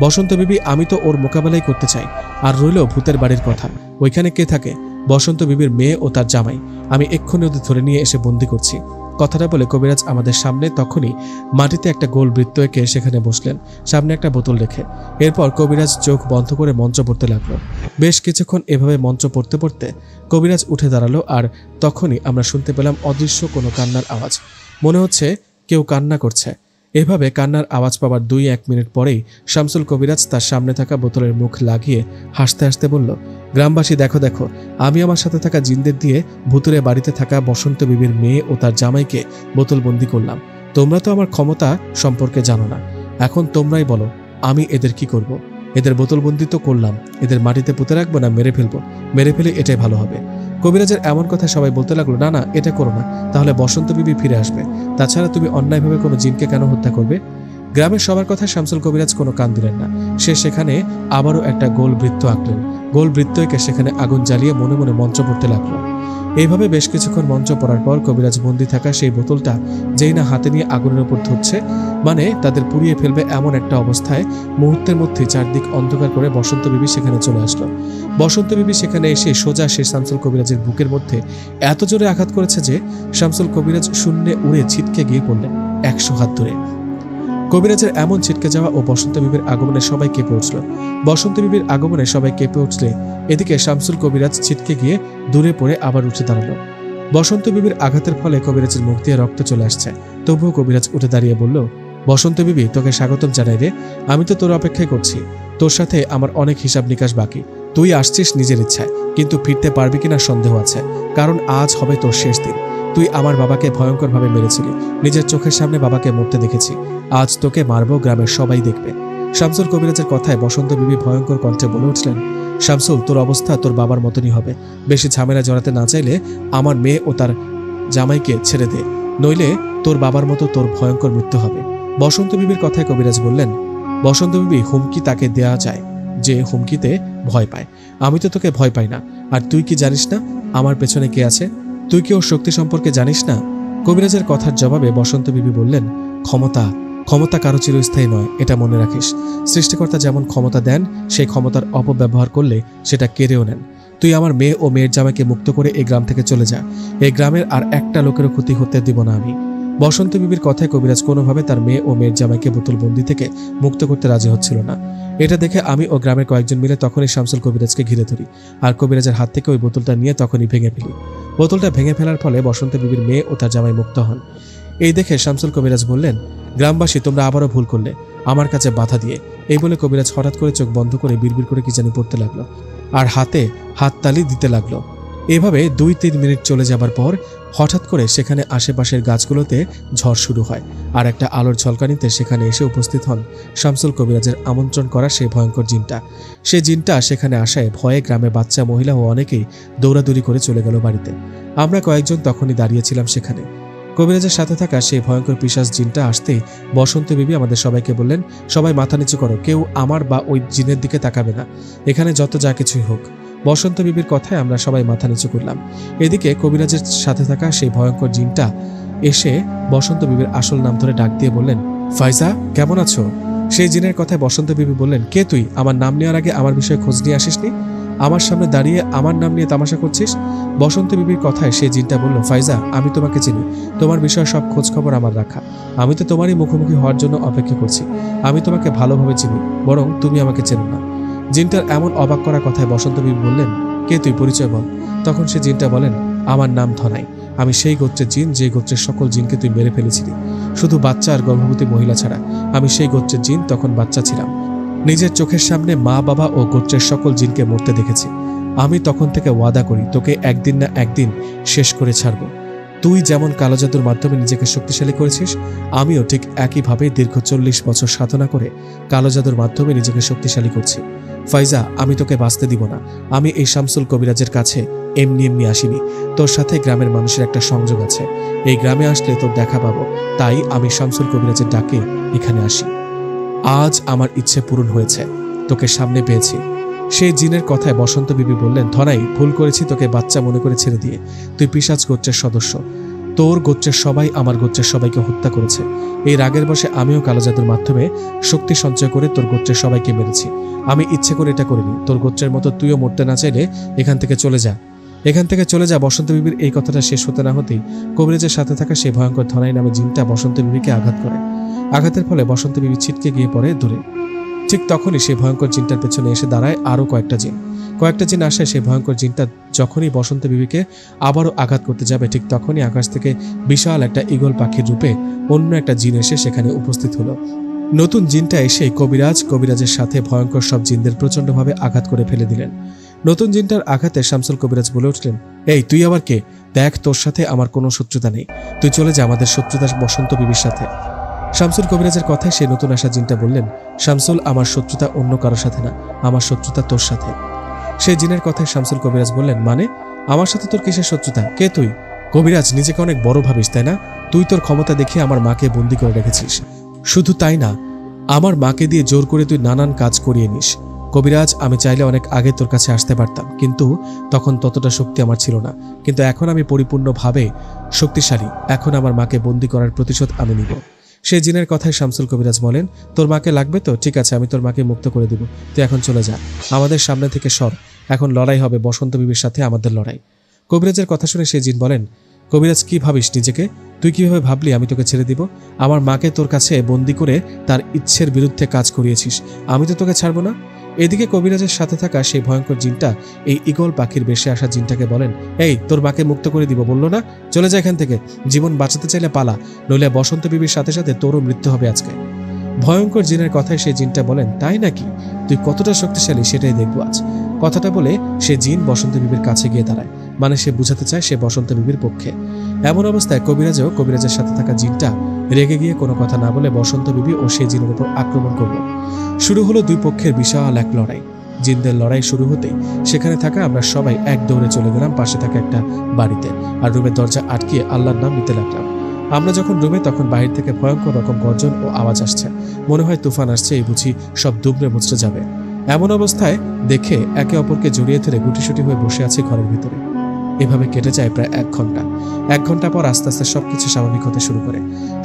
বসন্ত বিবি, আমি তো ওর মোকাবেলাই করতে চাই। আর রইল ভূতের বাড়ির কথা, ওইখানে কে থাকে? বসন্ত বিবির মেয়ে ও তার জামাই। আমি এক্ষুনি ওদের ধরে নিয়ে এসে বন্দি করছি। কথাটা বলে কবিরাজ আমাদের সামনে তখনই মাটিতে একটা গোল বৃত্ত এঁকে সেখানে বসলেন, সামনে একটা বোতল রেখে। এরপর কবিরাজ চোখ বন্ধ করে মন্ত্র পড়তে লাগলো। বেশ কিছুক্ষণ এভাবে মন্ত্র পড়তে পড়তে কবিরাজ উঠে দাঁড়ালো, আর তখনই আমরা শুনতে পেলাম অদৃশ্য কোনো কান্নার আওয়াজ। মনে হচ্ছে কেউ কান্না করছে। এভাবে কান্নার আওয়াজ পাওয়ার 2-1 মিনিট পরেই শামসুল কবিরাজ তার সামনে থাকা বোতলের মুখ লাগিয়ে হাসতে হাসতে বলল, গ্রামবাসী দেখো দেখো, আমি আমার সাথে থাকা জিনদের দিয়ে ভুতুরে বাড়িতে থাকা বসন্ত বিবির মেয়ে ও তার জামাইকে বোতলবন্দি করলাম। তোমরা তো আমার ক্ষমতা সম্পর্কে জানো না, এখন তোমরাই বলো আমি এদের কি করব। এদের বোতলবন্দি তো করলাম, এদের মাটিতে পুঁতে রাখবো না মেরে ফেলবো? মেরে ফেলে এটাই ভালো হবে। কবিরাজের এমন কথা সবাই বলতে লাগলো, না না, এটা করো না, তাহলে বসন্ত বিবি ফিরে আসবে। তাছাড়া তুমি অন্যায়ভাবে কোনো জিনকে কেন হত্যা করবে? গ্রামের সবার কথা শামসুল কবিরাজ কোনো কান দিলেন না। সে সেখানে আবারও একটা গোল বৃত্ত আঁকলেন। গোল বৃত্ত এঁকে সেখানে আগুন জ্বালিয়ে মনে মনে মন্ত্র পড়তে লাগলো। এইভাবে বেশ কিছুক্ষণ মন্ত্র পড়ার পর কবিরাজ বন্দি থাকা সেই বোতলটা যেই না হাতে নিয়ে আগুনের উপর ধরছে, মানে তাদের পুড়িয়ে ফেলবে এমন একটা অবস্থায় মুহূর্তের মধ্যে চারদিক অন্ধকার করে বসন্ত বিবি সেখানে চলে আসলো। বসন্ত বিবি সেখানে এসে সোজা সে শামসুল কবিরাজের বুকের মধ্যে এত জোরে আঘাত করেছে যে শামসুল কবিরাজ শূন্যে উড়ে ছিটকে গিয়ে পড়লেন 100 হাত দূরে। কবিরাজের এমন ছিটকে যাওয়া ও বসন্ত বিবির আগমনে সবাই কেঁপে উঠল। বসন্ত বিবির আগমনে সবাই কেঁপে উঠলে এদিকে শামসুল কবিরাজ ছিটকে গিয়ে দূরে পড়ে আবার উঠে দাঁড়ালো। বসন্ত বিবির আঘাতের ফলে কবিরাজের মুখ দিয়ে রক্ত চলে আসছে, তবুও কবিরাজ উঠে দাঁড়িয়ে বলল, বসন্ত বিবি, তোকে স্বাগতম জানাই রে। আমি তো তোর অপেক্ষাই করছি। তোর সাথে আমার অনেক হিসাব নিকাশ বাকি। তুই আসছিস নিজের ইচ্ছায়, কিন্তু ফিরতে পারবি কিনা সন্দেহ আছে, কারণ আজ হবে তোর শেষ দিন। তুই আমার বাবাকে ভয়ঙ্করভাবে মেরেছিলি, নিজের চোখের সামনে বাবাকে মরতে দেখেছি। আজ তোকে মারবো, গ্রামের সবাই দেখবে। শামসুল কবিরাজের কথায় বসন্ত বিবি ভয়ঙ্কর কণ্ঠে বলে উঠলেন, শামসুল, তোর অবস্থা তোর বাবার মতনই হবে। বেশি ঝামেলা জড়াতে না চাইলে আমার মেয়ে ও তার জামাইকে ছেড়ে দে, নইলে তোর বাবার মতো তোর ভয়ঙ্কর মৃত্যু হবে। বসন্ত বিবির কথায় কবিরাজ বললেন, বসন্ত বিবি, হুমকি তাকে দেয়া যায় যে হুমকিতে ভয় পায়। আমি তো তোকে ভয় পাই না। আর তুই কি জানিস না আমার পেছনে কে আছে? তুই কি ওর শক্তি সম্পর্কে জানিস না? কবিরাজের কথার জবাবে বসন্ত বিবি বললেন, ক্ষমতা ক্ষমতা কারো চিরস্থায়ী নয়, এটা মনে রাখিস। সৃষ্টিকর্তা যেমন ক্ষমতা দেন, সেই ক্ষমতার অপব্যবহার করলে সেটা কেড়েও নেন। তুই আমার মেয়ে ও মেয়ের জামাইকে মুক্ত করে এই গ্রাম থেকে চলে যা। এই গ্রামের আর একটা লোকেরও ক্ষতি হতে দিব না আমি। বসন্ত বিবির কথায় কবিরাজ কোনোভাবে তার মেয়ে ও মেয়ের জামাইকে বোতলবন্দি থেকে মুক্ত করতে রাজি হচ্ছিল না। এটা দেখে আমি ও গ্রামের কয়েকজন মিলে তখনই শামসুল কবিরাজকে ঘিরে ধরি, আর কবিরাজের হাত থেকে ওই বোতলটা নিয়ে তখনই ভেঙে ফেলি। বোতলটা ভেঙে ফেলার ফলে বসন্ত বিবির মেয়ে ও তার জামাই মুক্ত হন। এই দেখে শামসুল কবিরাজ বললেন, গ্রামবাসী, তোমরা আবারও ভুল করলে আমার কাছে বাধা দিয়ে। এই বলে কবিরাজ হঠাৎ করে চোখ বন্ধ করে বিড়বিড় করে কি জানি পড়তে লাগলো, আর হাতে হাততালি দিতে লাগলো। এভাবে 2-3 মিনিট চলে যাবার পর হঠাৎ করে সেখানে আশেপাশের গাছগুলোতে ঝড় শুরু হয়, আর একটা আলোর ঝলকানিতে সেখানে এসে উপস্থিত হন শামসুল কবিরাজের আমন্ত্রণ করা সেই ভয়ঙ্কর জিনটা। সেই জিনটা সেখানে আসায় ভয়ে গ্রামের বাচ্চা, মহিলা ও অনেকেই দৌড়াদৌড়ি করে চলে গেল বাড়িতে। আমরা কয়েকজন তখনই দাঁড়িয়েছিলাম সেখানে। কবিরাজের সাথে থাকা সেই ভয়ঙ্কর পিশাচ জিনটা আসতেই বসন্ত বিবি আমাদের সবাইকে বললেন, সবাই মাথা নিচু করো, কেউ আমার বা ওই জিনের দিকে তাকাবে না, এখানে যত যা কিছুই হোক। বসন্ত বিবির কথায় আমরা সবাই মাথা নিচু করলাম। এদিকে কবিরাজের সাথে থাকা সেই ভয়ঙ্কর জিনটা এসে বসন্ত বিবির আসল নাম ধরে ডাক দিয়ে বললেন, ফাইজা, কেমন আছো? সেই জিনের কথায় বসন্ত বিবি বললেন, কে তুই? আমার নাম নেওয়ার আগে আমার বিষয়ে খোঁজ নিয়ে আসিসনি? আমার সামনে দাঁড়িয়ে আমার নাম নিয়ে তামাশা করছিস? বসন্ত বিবির কথায় সেই জিনটা বলল, ফাইজা, আমি তোমাকে চিনি, তোমার বিষয়ে সব খোঁজ খবর আমার রাখা। আমি তো তোমারই মুখোমুখি হওয়ার জন্য অপেক্ষা করছি। আমি তোমাকে ভালোভাবে চিনি, বরং তুমি আমাকে চেনো না। জিনটার এমন অবাক করা কথায় বসন্ত বিবি বললেন, কে তুই, পরিচয় বল। তখন সে জিনটা বলেন, আমার নাম ধনাই। আমি সেই গোত্রের জিন যে গোত্রের সকল জিনকে তুই মেরে ফেলেছিলি, শুধু বাচ্চা আর গর্ভবতী মহিলা ছাড়া। আমি সেই গোত্রের জিন, তখন বাচ্চা ছিলাম। নিজের চোখের সামনে মা, বাবা ও গোত্রের সকল জিনকে মরতে দেখেছি। আমি তখন থেকে ওয়াদা করি, তোকে একদিন না একদিন শেষ করে ছাড়ব। তুই যেমন কালো জাদুর মাধ্যমে নিজেকে শক্তিশালী করেছিস, আমিও ঠিক একইভাবে দীর্ঘ 40 বছর সাধনা করে কালো জাদুর মাধ্যমে নিজেকে শক্তিশালী করছি। ফাইজা, আমি তোকে বাঁচতে দিব না। আমি এই শামসুল কবিরাজের কাছে এমনি এমনি আসিনি। তোর সাথে গ্রামের মানুষের একটা সংযোগ আছে। এই গ্রামে আসলে তোর দেখা পাবো, তাই আমি শামসুল কবিরাজের ডাকে এখানে আসি। আজ আমার ইচ্ছে পূরণ হয়েছে, তোকে সামনে পেয়েছি। সেই জিনের কথায় বসন্ত বিবি বললেন, ধনাই, ভুল করেছি তোকে বাচ্চা মনে করে ছেড়ে দিয়ে। তুই পিশাচ গোত্রের সদস্য। তোর গোত্রের সবাই আমার গোত্রের সবাইকে হত্যা করেছে। এই রাগের বশে আমিও কালো জাদুর মাধ্যমে শক্তি সঞ্চয় করে তোর গোত্রের সবাইকে মেরেছি। আমি ইচ্ছে করে এটা করিনি। তোর গোত্রের মতো তুইও মরতে না চাইলে এখান থেকে চলে যা। এখান থেকে চলে যা। বসন্ত বিবির এই কথাটা শেষ হতে না হতেই কবিরাজের সাথে থাকা সেই ভয়ঙ্কর ধনাই নামে জিনটা বসন্ত বিবিকে আঘাত করে। আঘাতের ফলে বসন্ত বিবি ছিটকে গিয়ে পড়ে দূরে। ঠিক তখনই সেই ভয়ঙ্কর জিনটার পেছনে এসে দাঁড়ায় আরও কয়েকটা জিন আসে। সেই ভয়ঙ্কর জিনটা যখনই বসন্ত বিবিকে আবারও আঘাত করতে যাবে, ঠিক তখনই আকাশ থেকে বিশাল একটা ঈগল পাখির রূপে অন্য একটা জিন এসে সেখানে উপস্থিত হলো। নতুন জিনটা এসে কবিরাজের সাথে ভয়ঙ্কর সব জিনদের প্রচণ্ডভাবে আঘাত করে ফেলে দিলেন। নতুন জিনটার আঘাতে শামসুল কবিরাজ বলে উঠলেন, এই তুই আবার কে? দেখ, তোর সাথে আমার কোনো শত্রুতা নেই, তুই চলে যা, আমাদের শত্রুতা বসন্ত বিবির সাথে। শামসুল কবিরাজের কথায় সেই নতুন আসা জিনটা বললেন, শামসুল, আমার শত্রুতা অন্য কারোর সাথে না, আমার শত্রুতা তোর সাথে। সেই জিনের কথায় শামসুল কবিরাজ বললেন, মানে আমার সাথে তোর কিসের শত্রুতা? কে তুই? কবিরাজ, নিজেকে অনেক বড় ভাবিস তাই না? তুই তোর ক্ষমতা দেখিয়ে আমার মাকে বন্দি করে রেখেছিস। শুধু তাই না, আমার মাকে দিয়ে জোর করে তুই নানান কাজ করিয়ে নিস। কবিরাজ, আমি চাইলে অনেক আগে তোর কাছে আসতে পারতাম, কিন্তু তখন ততটা শক্তি আমার ছিল না। কিন্তু এখন আমি পরিপূর্ণভাবে শক্তিশালী। এখন আমার মাকে বন্দি করার প্রতিশোধ আমি নিব। সেই জিনের কথায় শামসুল কবিরাজ বলেন, তোর মাকে লাগবে তো? ঠিক আছে, আমি তোর মাকে মুক্ত করে দিব। তুই এখন চলে যা, আমাদের সামনে থেকে সর। এখন লড়াই হবে বসন্ত বিবির সাথে, আমাদের লড়াই। কবিরাজের কথা শুনে সেই জিন বলেন, কবিরাজ, কি ভাবিস নিজেকে? তুই কিভাবে ভাবলি আমি তোকে ছেড়ে দিব? আমার মাকে তোর কাছে বন্দি করে তার ইচ্ছের বিরুদ্ধে কাজ করিয়েছিস, আমি তো তোকে ছাড়বো না। এদিকে কবিরাজের সাথে থাকা সেই ভয়ঙ্কর জিনটা এই ঈগল পাখির বেশে আসা জিনটাকে বলেন, এই, তোর মাকে মুক্ত করে দিব বললো না? চলে যা এখান থেকে, জীবন বাঁচাতে চাইলে পালা, নইলে বসন্ত বিবির সাথে সাথে তোরও মৃত্যু হবে আজকে। ভয়ঙ্কর জিনের কথায় সেই জিনটা বলেন, তাই নাকি? তুই কতটা শক্তিশালী সেটাই দেখবো আজ। কথাটা বলে সে জিন বসন্ত বিবির কাছে গিয়ে দাঁড়ায়, মানে সে বুঝাতে চায় সে বসন্ত বিবির পক্ষে। এমন অবস্থায় কবিরাজের সাথে থাকা জিনটা রেগে গিয়ে কোনো কথা না বলে বসন্ত বিবি ও সে জিনের উপর আক্রমণ করল। শুরু হলো দুই পক্ষের বিশাল এক লড়াই। জিনদের লড়াই শুরু হতেই সেখানে থাকা আমরা সবাই এক দৌড়ে চলে গেলাম পাশে থাকা একটা বাড়িতে, আর রুমের দরজা আটকিয়ে আল্লাহর নাম নিতে লাগলাম। আমরা যখন রুমে, তখন বাহির থেকে ভয়ঙ্কর রকম গর্জন ও আওয়াজ আসছে। মনে হয় তুফান আসছে, এই বুঝি সব দুবড়ে মুচড়ে যাবে। এমন অবস্থায় দেখে একে অপরকে জড়িয়ে ধরে গুটিসুটি হয়ে বসে আছি ঘরের ভিতরে। এভাবে কেটে যায় প্রায় 1 ঘন্টা। 1 ঘন্টা পর আস্তে আস্তে সবকিছু স্বাভাবিক হতে শুরু করে।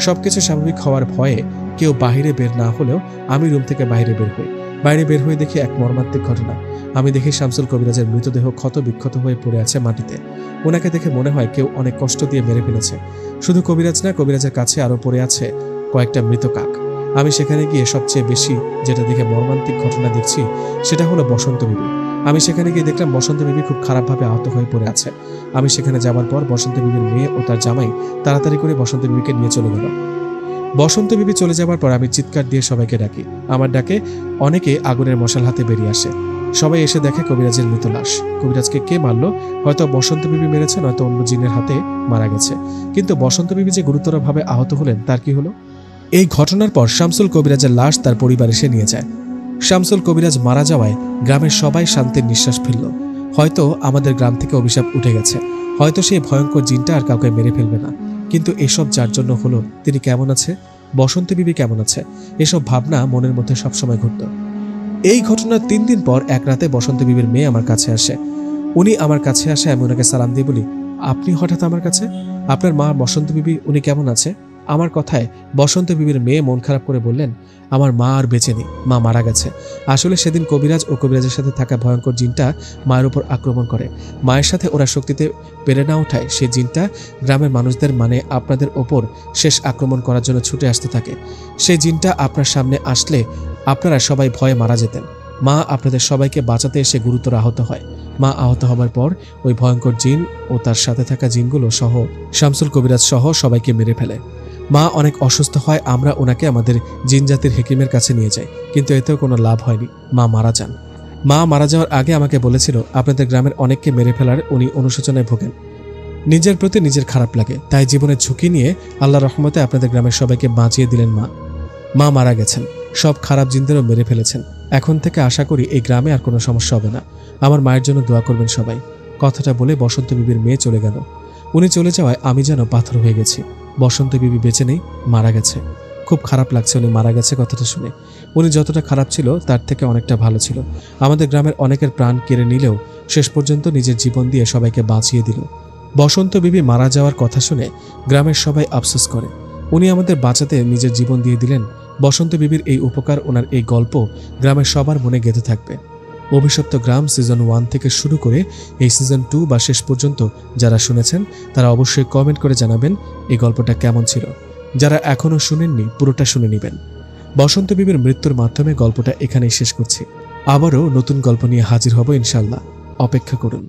সবকিছু স্বাভাবিক হওয়ার ভয়ে কেউ বাহিরে বের না হলেও আমি রুম থেকে বাইরে বের হয়ে দেখি এক মর্মান্তিক ঘটনা। আমি দেখি শামসুল কবিরাজের মৃতদেহ ক্ষত বিক্ষত হয়ে পড়ে আছে মাটিতে। ওনাকে দেখে মনে হয় কেউ অনেক কষ্ট দিয়ে মেরে ফেলেছে। শুধু কবিরাজ না, কবিরাজের কাছে আরো পড়ে আছে কয়েকটা মৃত কাক। আমি সেখানে গিয়ে সবচেয়ে বেশি যেটা দেখে মর্মান্তিক ঘটনা দেখছি সেটা হলো বসন্ত বিবি। আমি সেখানে গিয়ে দেখলাম বসন্ত বিবি খুব খারাপভাবে আহত হয়ে পড়ে আছে। আমি সেখানে যাবার পর বসন্ত বিবির মেয়ে ও তার জামাই তাড়াতাড়ি করে বসন্ত বিবিকে নিয়ে চলে গেল। বসন্ত বিবি চলে যাবার পর আমি চিৎকার দিয়ে সবাইকে ডাকি। আমার ডাকে অনেকে আগুনের মশাল হাতে বেরিয়ে আসে। সবাই এসে দেখে কবিরাজের মৃত লাশ। কবিরাজকে কে মারলো? হয়তো বসন্ত বিবি মেরেছে, নয়তো অন্য জিনের হাতে মারা গেছে। কিন্তু বসন্ত বিবি যে গুরুতরভাবে আহত হলেন, তার কি হলো? এই ঘটনার পর শামসুল কবিরাজের লাশ তার পরিবার এসে নিয়ে যায়। শামসুল কবিরাজ মারা যাওয়ায় গ্রামের সবাই শান্তির নিঃশ্বাস ফেলল। হয়তো আমাদের গ্রাম থেকে অভিশাপ উঠে গেছে, হয়তো সেই ভয়ঙ্কর জিনটা আর কাউকে মেরে ফেলবে না। কিন্তু এসব যার জন্য হলো, তিনি কেমন আছে? বসন্ত বিবি কেমন আছে? এসব ভাবনা মনের মধ্যে সবসময় ঘুরত। এই ঘটনার 3 দিন পর এক রাতে বসন্ত বিবির মেয়ে আমার কাছে আসে। উনি আমার কাছে আসে, আমি ওনাকে সালাম দিয়ে বলি, আপনি হঠাৎ আমার কাছে? আপনার মা বসন্ত বিবি, উনি কেমন আছে? আমার কথায় বসন্ত বিবির মেয়ে মন খারাপ করে বললেন, আমার মা আর বেঁচে নেই, মা মারা গেছে। আসলে সেদিন কবিরাজ ও কবিরাজের সাথে থাকা ভয়ঙ্কর জিনটা মায়ের উপর আক্রমণ করে। মায়ের সাথে ওরা শক্তিতে পেরে না ওঠায় সে জিনটা গ্রামের মানুষদের, মানে আপনাদের ওপর শেষ আক্রমণ করার জন্য ছুটে আসতে থাকে। সেই জিনটা আপনার সামনে আসলে আপনারা সবাই ভয়ে মারা যেতেন। মা আপনাদের সবাইকে বাঁচাতে এসে গুরুতর আহত হয়। মা আহত হবার পর ওই ভয়ঙ্কর জিন ও তার সাথে থাকা জিনগুলো সহ শামসুল কবিরাজ সহ সবাইকে মেরে ফেলে। মা অনেক অসুস্থ হয়। আমরা ওনাকে আমাদের জিন জাতির হেকিমের কাছে নিয়ে যাই, কিন্তু এতেও কোনো লাভ হয়নি। মা মারা যান। মা মারা যাওয়ার আগে আমাকে বলেছিল, আপনাদের গ্রামের অনেককে মেরে ফেলার উনি অনুশোচনায় ভোগেন। নিজের প্রতি নিজের খারাপ লাগে, তাই জীবনের ঝুঁকি নিয়ে আল্লাহর রহমতে আপনাদের গ্রামের সবাইকে বাঁচিয়ে দিলেন। মা মারা গেছেন, সব খারাপ জিনদেরও মেরে ফেলেছেন। এখন থেকে আশা করি এই গ্রামে আর কোনো সমস্যা হবে না। আমার মায়ের জন্য দোয়া করবেন সবাই। কথাটা বলে বসন্ত বিবির মেয়ে চলে গেল। উনি চলে যাওয়ায় আমি যেন পাথর হয়ে গেছি। বসন্ত বিবি বেঁচে নেই, মারা গেছে। খুব খারাপ লাগছে উনি মারা গেছে কথাটা শুনে। উনি যতটা খারাপ ছিল তার থেকে অনেকটা ভালো ছিল। আমাদের গ্রামের অনেকের প্রাণ কেড়ে নিলেও শেষ পর্যন্ত নিজের জীবন দিয়ে সবাইকে বাঁচিয়ে দিল। বসন্ত বিবি মারা যাওয়ার কথা শুনে গ্রামের সবাই আফসোস করে। উনি আমাদের বাঁচাতে নিজের জীবন দিয়ে দিলেন। বসন্ত বিবির এই উপকার, ওনার এই গল্প গ্রামের সবার মনে গেঁথে থাকবে। অভিশপ্ত গ্রাম সিজন 1 থেকে শুরু করে এই সিজন 2 বা শেষ পর্যন্ত যারা শুনেছেন তারা অবশ্যই কমেন্ট করে জানাবেন এই গল্পটা কেমন ছিল। যারা এখনও শুনেননি পুরোটা শুনে নেবেন। বসন্ত বিবির মৃত্যুর মাধ্যমে গল্পটা এখানেই শেষ করছি। আবারও নতুন গল্প নিয়ে হাজির হব ইনশাল্লাহ। অপেক্ষা করুন।